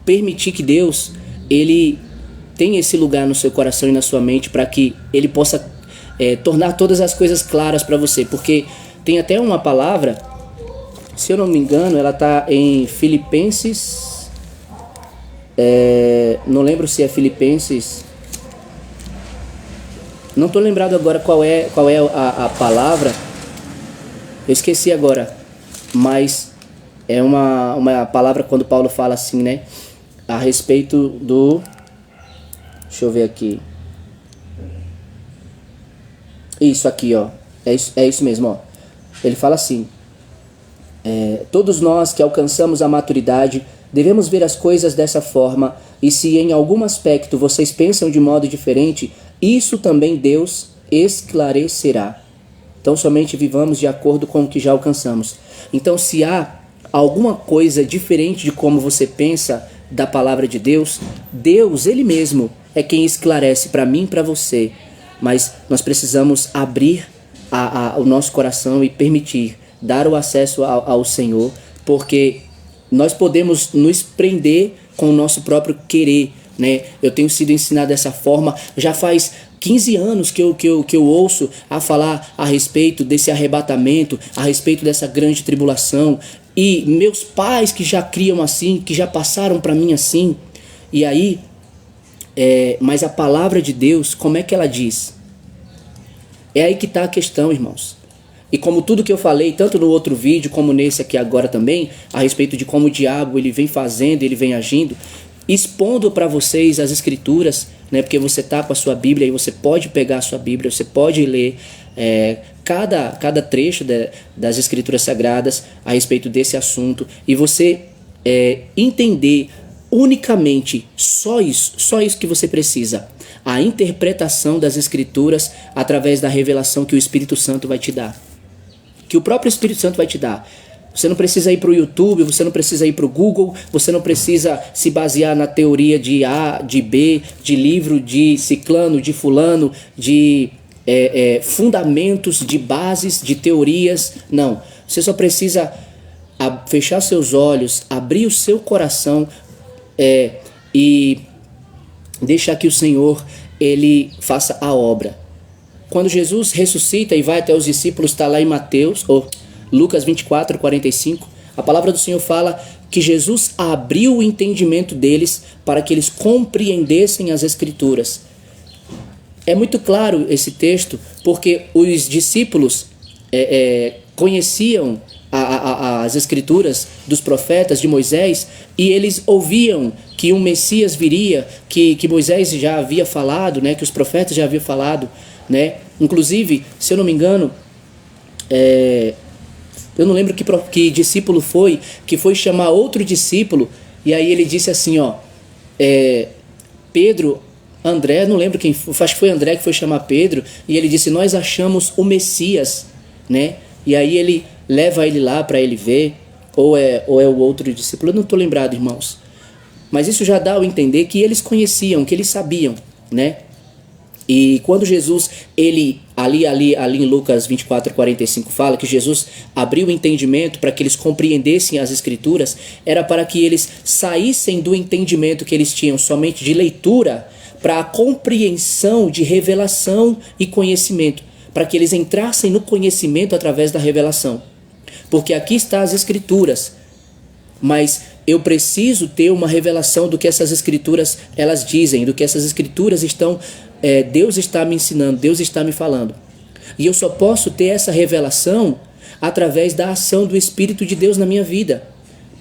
permitir que Deus, ele tenha esse lugar no seu coração e na sua mente para que ele possa tornar todas as coisas claras para você. Porque tem até uma palavra, se eu não me engano, ela está em Filipenses, não lembro se é Filipenses, não estou lembrado agora qual é a palavra, eu esqueci agora, mas é uma palavra quando Paulo fala assim, né, a respeito do, deixa eu ver aqui, isso aqui, ó, é isso mesmo, ó. Ele fala assim, todos nós que alcançamos a maturidade devemos ver as coisas dessa forma, e se em algum aspecto vocês pensam de modo diferente, isso também Deus esclarecerá. Então somente vivamos de acordo com o que já alcançamos. Então se há alguma coisa diferente de como você pensa da palavra de Deus, Deus, Ele mesmo, é quem esclarece para mim e para você. Mas nós precisamos abrir o nosso coração e permitir, dar o acesso ao Senhor, porque nós podemos nos prender com o nosso próprio querer, né? Eu tenho sido ensinado dessa forma, já faz 15 anos que eu ouço a falar a respeito desse arrebatamento, a respeito dessa grande tribulação, e meus pais que já criam assim, que já passaram para mim assim, e aí, mas a palavra de Deus, como é que ela diz? É aí que está a questão, irmãos. E como tudo que eu falei, tanto no outro vídeo como nesse aqui agora também, a respeito de como o diabo ele vem fazendo, ele vem agindo, expondo para vocês as escrituras, né? Porque você está com a sua Bíblia e você pode pegar a sua Bíblia, você pode ler cada trecho das escrituras sagradas a respeito desse assunto, e você entender unicamente só isso que você precisa, a interpretação das escrituras através da revelação que o Espírito Santo vai te dar, que o próprio Espírito Santo vai te dar. Você não precisa ir para o YouTube, você não precisa ir para o Google, você não precisa se basear na teoria de A, de B, de livro, de ciclano, de fulano, de fundamentos, de bases, de teorias. Não, você só precisa fechar seus olhos, abrir o seu coração e deixar que o Senhor ele faça a obra. Quando Jesus ressuscita e vai até os discípulos, está lá em Lucas 24, 45, a palavra do Senhor fala que Jesus abriu o entendimento deles para que eles compreendessem as Escrituras. É muito claro esse texto, porque os discípulos conheciam as Escrituras dos profetas de Moisés, e eles ouviam que um Messias viria, que Moisés já havia falado, né, que os profetas já haviam falado, né? Inclusive, se eu não me engano, eu não lembro que discípulo foi, que foi chamar outro discípulo, e aí ele disse assim, ó, Pedro, André, não lembro quem foi, acho que foi André que foi chamar Pedro, e ele disse, nós achamos o Messias, né? E aí ele leva ele lá para ele ver, ou é o outro discípulo, eu não estou lembrado, irmãos. Mas isso já dá a entender que eles conheciam, que eles sabiam, né? E quando Jesus, ele, ali em Lucas 24, 45, fala que Jesus abriu o entendimento para que eles compreendessem as Escrituras, era para que eles saíssem do entendimento que eles tinham somente de leitura para a compreensão de revelação e conhecimento, para que eles entrassem no conhecimento através da revelação. Porque aqui está as Escrituras, mas eu preciso ter uma revelação do que essas Escrituras elas dizem, do que essas Escrituras estão... Deus está me ensinando, Deus está me falando. E eu só posso ter essa revelação através da ação do Espírito de Deus na minha vida,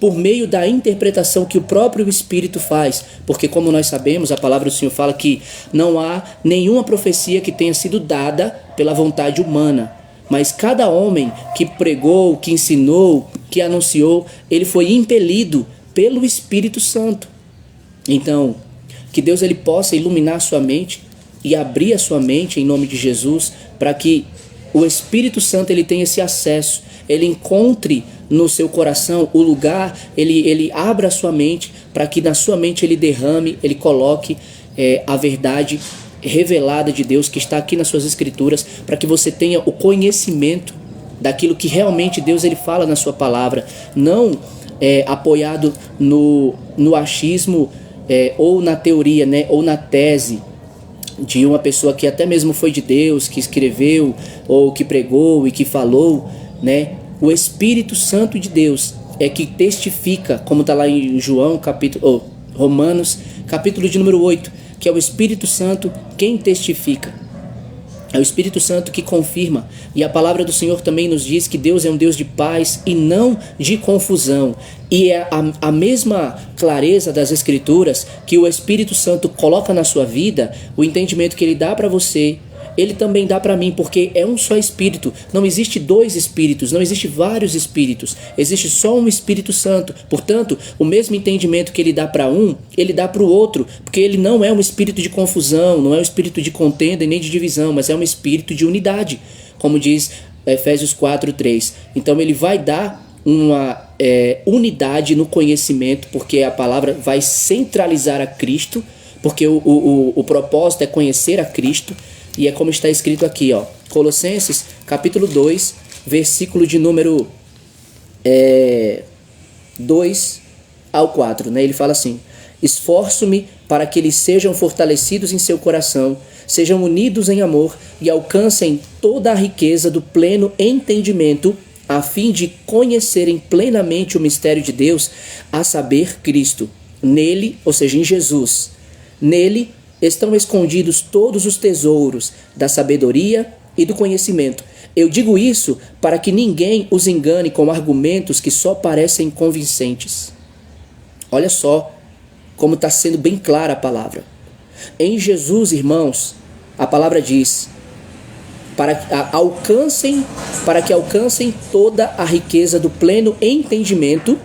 por meio da interpretação que o próprio Espírito faz. Porque como nós sabemos, a palavra do Senhor fala que não há nenhuma profecia que tenha sido dada pela vontade humana, Mas cada homem que pregou, que ensinou, que anunciou, ele foi impelido pelo Espírito Santo. Então, que Deus ele possa iluminar a sua mente e abrir a sua mente em nome de Jesus, para que o Espírito Santo ele tenha esse acesso, ele encontre no seu coração o lugar, ele abra a sua mente, para que na sua mente ele derrame, ele coloque a verdade revelada de Deus que está aqui nas suas escrituras, para que você tenha o conhecimento daquilo que realmente Deus ele fala na sua palavra, não apoiado no achismo ou na teoria, né, ou na tese de uma pessoa que até mesmo foi de Deus, que escreveu ou que pregou e que falou, né? O Espírito Santo de Deus é que testifica, como está lá em Romanos, capítulo de número 8, que é o Espírito Santo quem testifica. É o Espírito Santo que confirma. E a palavra do Senhor também nos diz que Deus é um Deus de paz e não de confusão. E é a mesma clareza das Escrituras que o Espírito Santo coloca na sua vida, o entendimento que ele dá para você, ele também dá para mim, porque é um só Espírito. Não existe dois Espíritos, não existe vários Espíritos. Existe só um Espírito Santo. Portanto, o mesmo entendimento que ele dá para um, ele dá para o outro, porque ele não é um espírito de confusão, não é um espírito de contenda e nem de divisão, mas é um espírito de unidade, como diz Efésios 4:3. Então ele vai dar uma unidade no conhecimento, porque a palavra vai centralizar a Cristo, porque o propósito é conhecer a Cristo. E é como está escrito aqui, ó, Colossenses capítulo 2, versículo de número 2 ao 4, né? Ele fala assim: esforço-me para que eles sejam fortalecidos em seu coração, sejam unidos em amor e alcancem toda a riqueza do pleno entendimento, a fim de conhecerem plenamente o mistério de Deus, a saber, Cristo. Nele, ou seja, em Jesus, nele estão escondidos todos os tesouros da sabedoria e do conhecimento. Eu digo isso para que ninguém os engane com argumentos que só parecem convincentes. Olha só como está sendo bem clara a palavra. Em Jesus, irmãos, a palavra diz, para que alcancem toda a riqueza do pleno entendimento,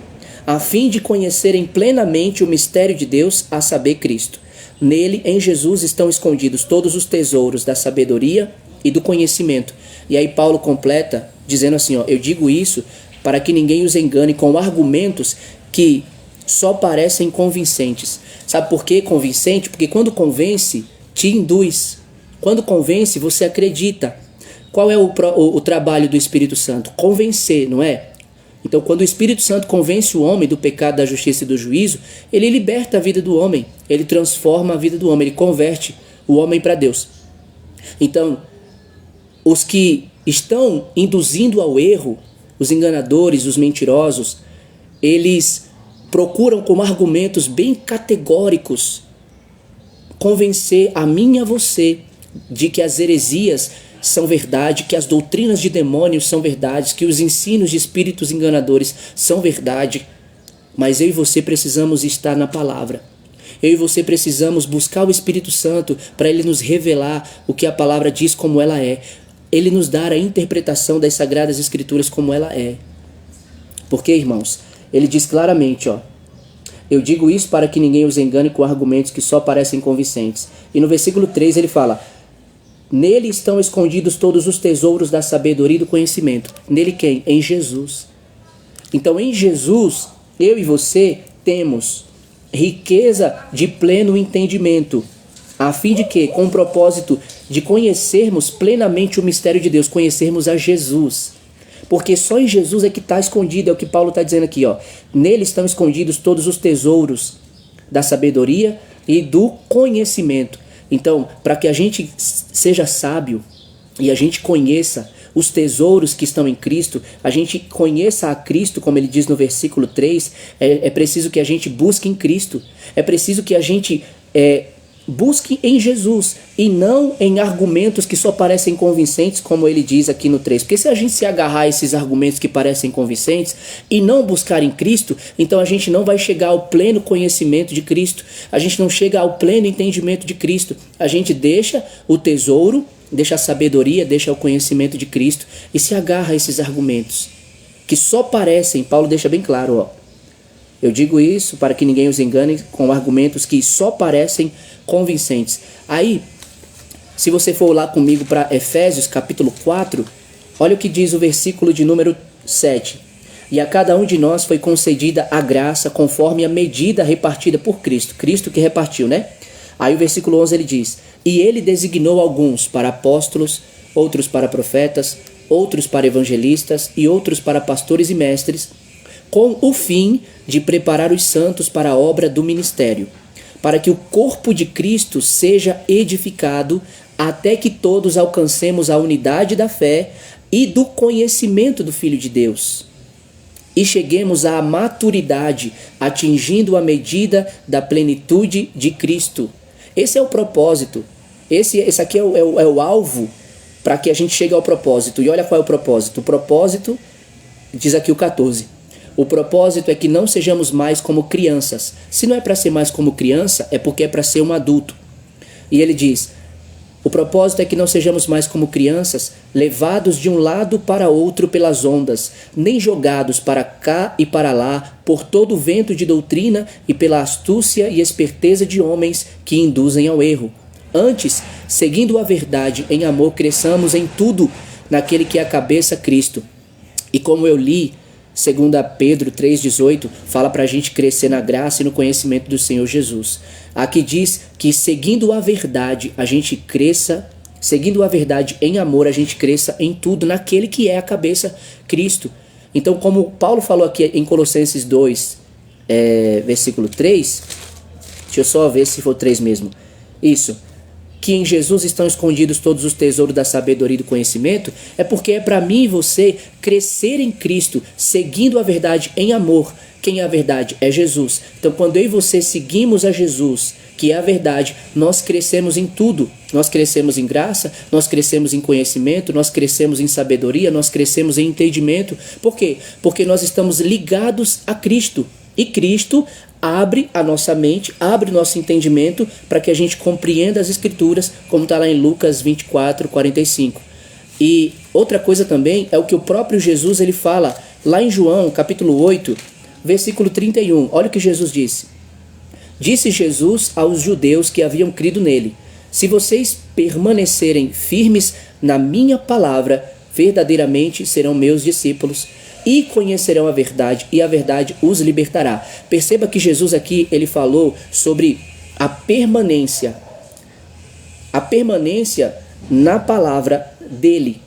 a fim de conhecerem plenamente o mistério de Deus, a saber, Cristo. Nele, em Jesus, estão escondidos todos os tesouros da sabedoria e do conhecimento. E aí Paulo completa dizendo assim, ó, eu digo isso para que ninguém os engane com argumentos que só parecem convincentes. Sabe por que convincente? Porque quando convence, te induz. Quando convence, você acredita. Qual é o trabalho do Espírito Santo? Convencer, não é? Então, quando o Espírito Santo convence o homem do pecado, da justiça e do juízo, ele liberta a vida do homem, ele transforma a vida do homem, ele converte o homem para Deus. Então, os que estão induzindo ao erro, os enganadores, os mentirosos, eles procuram com argumentos bem categóricos convencer a mim e a você de que as heresias são verdade, que as doutrinas de demônios são verdades, que os ensinos de espíritos enganadores são verdade. Mas eu e você precisamos estar na palavra. Eu e você precisamos buscar o Espírito Santo para ele nos revelar o que a palavra diz como ela é. Ele nos dar a interpretação das Sagradas Escrituras como ela é. Porque, irmãos, ele diz claramente, ó, eu digo isso para que ninguém os engane com argumentos que só parecem convincentes. E no versículo 3 ele fala, nele estão escondidos todos os tesouros da sabedoria e do conhecimento. Nele quem? Em Jesus. Então em Jesus, eu e você temos riqueza de pleno entendimento, a fim de que, com o propósito de conhecermos plenamente o mistério de Deus, conhecermos a Jesus. Porque só em Jesus é que está escondido, é o que Paulo está dizendo aqui, ó. Nele estão escondidos todos os tesouros da sabedoria e do conhecimento. Então, para que a gente seja sábio e a gente conheça os tesouros que estão em Cristo, a gente conheça a Cristo, como ele diz no versículo 3, é preciso que a gente busque em Cristo. É preciso que a gente busque em Jesus e não em argumentos que só parecem convincentes, como ele diz aqui no 3. Porque se a gente se agarrar a esses argumentos que parecem convincentes e não buscar em Cristo, então a gente não vai chegar ao pleno conhecimento de Cristo, a gente não chega ao pleno entendimento de Cristo. A gente deixa o tesouro deixa a sabedoria, deixa o conhecimento de Cristo e se agarra a esses argumentos que só parecem, Paulo deixa bem claro, ó. Eu digo isso para que ninguém os engane com argumentos que só parecem convincentes. Aí, se você for lá comigo para Efésios capítulo 4, olha o que diz o versículo de número 7. E a cada um de nós foi concedida a graça conforme a medida repartida por Cristo. Cristo que repartiu, né? Aí o versículo 11 ele diz: E ele designou alguns para apóstolos, outros para profetas, outros para evangelistas e outros para pastores e mestres, com o fim de preparar os santos para a obra do ministério, para que o corpo de Cristo seja edificado até que todos alcancemos a unidade da fé e do conhecimento do Filho de Deus, e cheguemos à maturidade, atingindo a medida da plenitude de Cristo. Esse é o propósito. Esse aqui é o alvo para que a gente chegue ao propósito. E olha qual é o propósito. O propósito, diz aqui o 14. O propósito é que não sejamos mais como crianças. Se não é para ser mais como criança, é porque é para ser um adulto. E ele diz: o propósito é que não sejamos mais como crianças, levados de um lado para outro pelas ondas, nem jogados para cá e para lá por todo o vento de doutrina e pela astúcia e esperteza de homens que induzem ao erro. Antes, seguindo a verdade em amor, cresçamos em tudo naquele que é a cabeça, Cristo. E como eu li, 2 Pedro 3,18, fala para a gente crescer na graça e no conhecimento do Senhor Jesus. Aqui diz que seguindo a verdade, a gente cresça, seguindo a verdade em amor, a gente cresça em tudo naquele que é a cabeça, Cristo. Então, como Paulo falou aqui em Colossenses 2, versículo 3, deixa eu só ver se for 3 mesmo. Isso. Que em Jesus estão escondidos todos os tesouros da sabedoria e do conhecimento, é porque é para mim e você crescer em Cristo, seguindo a verdade em amor. Quem é a verdade? É Jesus. Então, quando eu e você seguimos a Jesus, que é a verdade, nós crescemos em tudo. Nós crescemos em graça, nós crescemos em conhecimento, nós crescemos em sabedoria, nós crescemos em entendimento. Por quê? Porque nós estamos ligados a Cristo. E Cristo abre a nossa mente, abre o nosso entendimento para que a gente compreenda as Escrituras, como está lá em Lucas 24, 45. E outra coisa também é o que o próprio Jesus ele fala lá em João, capítulo 8, versículo 31. Olha o que Jesus disse. Disse Jesus aos judeus que haviam crido nele: se vocês permanecerem firmes na minha palavra, verdadeiramente serão meus discípulos e conhecerão a verdade, e a verdade os libertará. Perceba que Jesus aqui, ele falou sobre a permanência na palavra dele.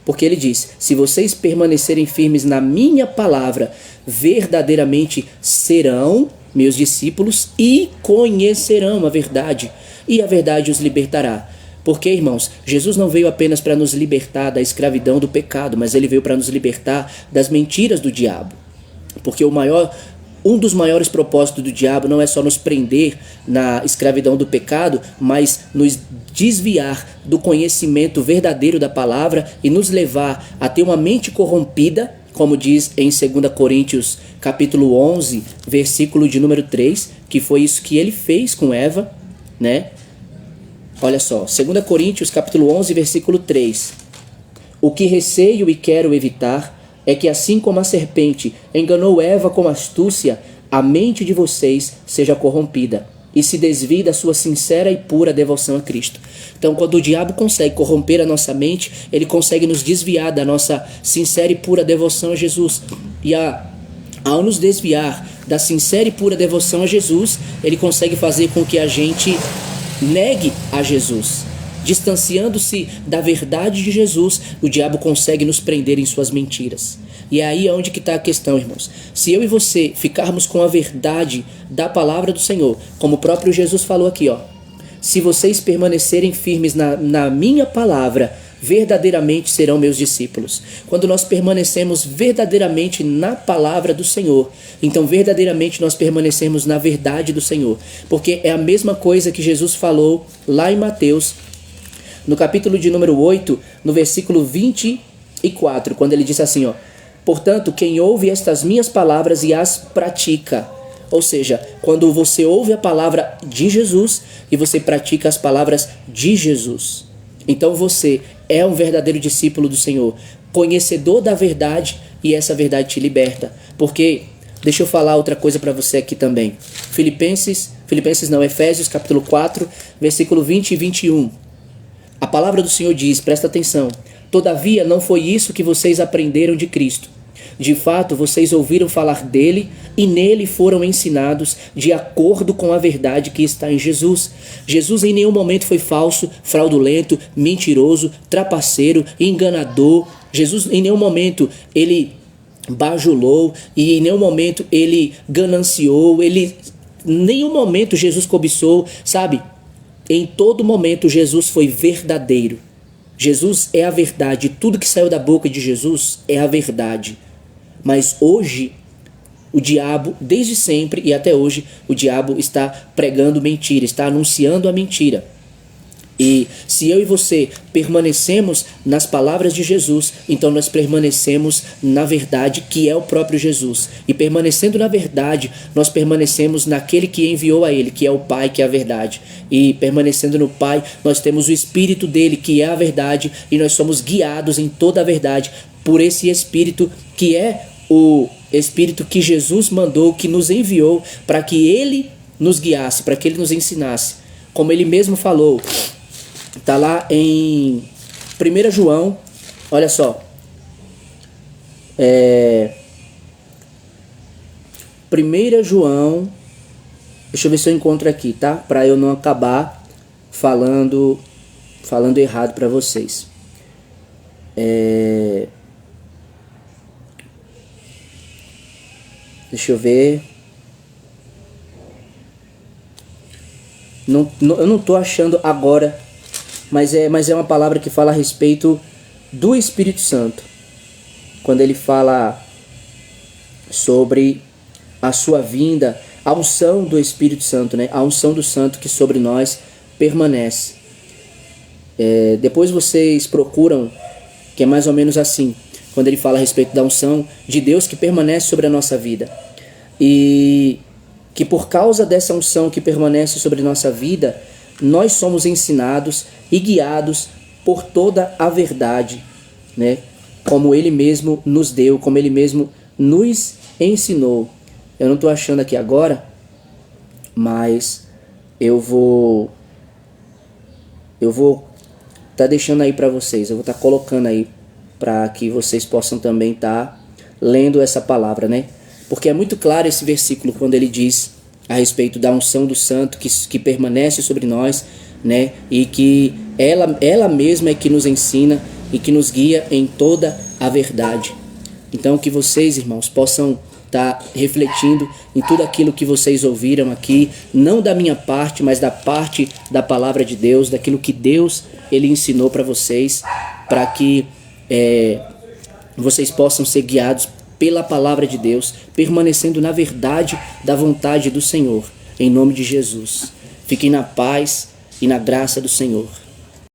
Porque ele diz: se vocês permanecerem firmes na minha palavra, verdadeiramente serão meus discípulos e conhecerão a verdade, e a verdade os libertará. Porque, irmãos, Jesus não veio apenas para nos libertar da escravidão do pecado, mas ele veio para nos libertar das mentiras do diabo. Porque um dos maiores propósitos do diabo não é só nos prender na escravidão do pecado, mas nos desviar do conhecimento verdadeiro da palavra e nos levar a ter uma mente corrompida, como diz em 2 Coríntios capítulo 11, versículo de número 3, que foi isso que ele fez com Eva, né? Olha só, 2 Coríntios capítulo 11, versículo 3. O que receio e quero evitar é que, assim como a serpente enganou Eva com astúcia, a mente de vocês seja corrompida e se desvie da sua sincera e pura devoção a Cristo. Então, quando o diabo consegue corromper a nossa mente, ele consegue nos desviar da nossa sincera e pura devoção a Jesus. E ao nos desviar da sincera e pura devoção a Jesus, ele consegue fazer com que a gente negue a Jesus. Distanciando-se da verdade de Jesus, o diabo consegue nos prender em suas mentiras. E é aí onde que está a questão, irmãos. Se eu e você ficarmos com a verdade da palavra do Senhor, como o próprio Jesus falou aqui, ó, se vocês permanecerem firmes na minha palavra, verdadeiramente serão meus discípulos. Quando nós permanecemos verdadeiramente na palavra do Senhor, então verdadeiramente nós permanecemos na verdade do Senhor. Porque é a mesma coisa que Jesus falou lá em Mateus, no capítulo de número 8, no versículo 24, quando ele disse assim, ó: portanto, quem ouve estas minhas palavras e as pratica. Ou seja, quando você ouve a palavra de Jesus e você pratica as palavras de Jesus. Então você é um verdadeiro discípulo do Senhor, conhecedor da verdade, e essa verdade te liberta. Porque, deixa eu falar outra coisa para você aqui também. Efésios capítulo 4, versículo 20 e 21. A palavra do Senhor diz, presta atenção: todavia não foi isso que vocês aprenderam de Cristo. De fato, vocês ouviram falar dele e nele foram ensinados de acordo com a verdade que está em Jesus. Jesus em nenhum momento foi falso, fraudulento, mentiroso, trapaceiro, enganador. Jesus em nenhum momento ele bajulou e em nenhum momento ele gananciou, em nenhum momento Jesus cobiçou, sabe? Em todo momento Jesus foi verdadeiro. Jesus é a verdade, tudo que saiu da boca de Jesus é a verdade. Mas hoje, o diabo, desde sempre e até hoje, o diabo está pregando mentira, está anunciando a mentira. E se eu e você permanecemos nas palavras de Jesus, então nós permanecemos na verdade, que é o próprio Jesus. E permanecendo na verdade, nós permanecemos naquele que enviou a ele, que é o Pai, que é a verdade. E permanecendo no Pai, nós temos o Espírito dele, que é a verdade, e nós somos guiados em toda a verdade por esse Espírito, que é o Espírito que Jesus mandou, que nos enviou para que ele nos guiasse, para que ele nos ensinasse. Como ele mesmo falou, está lá em 1 João, olha só. 1 João, deixa eu ver se eu encontro aqui, tá? Para eu não acabar falando errado para vocês. Deixa eu ver. Eu não estou achando agora, mas é uma palavra que fala a respeito do Espírito Santo. Quando ele fala sobre a sua vinda, a unção do Espírito Santo, né? A unção do Santo que sobre nós permanece. Depois vocês procuram, que é mais ou menos assim, quando ele fala a respeito da unção de Deus que permanece sobre a nossa vida. E que por causa dessa unção que permanece sobre a nossa vida, nós somos ensinados e guiados por toda a verdade, né? Como ele mesmo nos deu, como ele mesmo nos ensinou. Eu não estou achando aqui agora, mas eu vou tá deixando aí para vocês, eu vou estar colocando aí para que vocês possam também estar lendo essa palavra, né? Porque é muito claro esse versículo quando ele diz a respeito da unção do Santo que permanece sobre nós, né? E que ela mesma é que nos ensina e que nos guia em toda a verdade. Então que vocês, irmãos, possam estar refletindo em tudo aquilo que vocês ouviram aqui, não da minha parte, mas da parte da palavra de Deus, daquilo que Deus ele ensinou para vocês, para que vocês possam ser guiados pela palavra de Deus, permanecendo na verdade da vontade do Senhor, em nome de Jesus. Fiquem na paz e na graça do Senhor.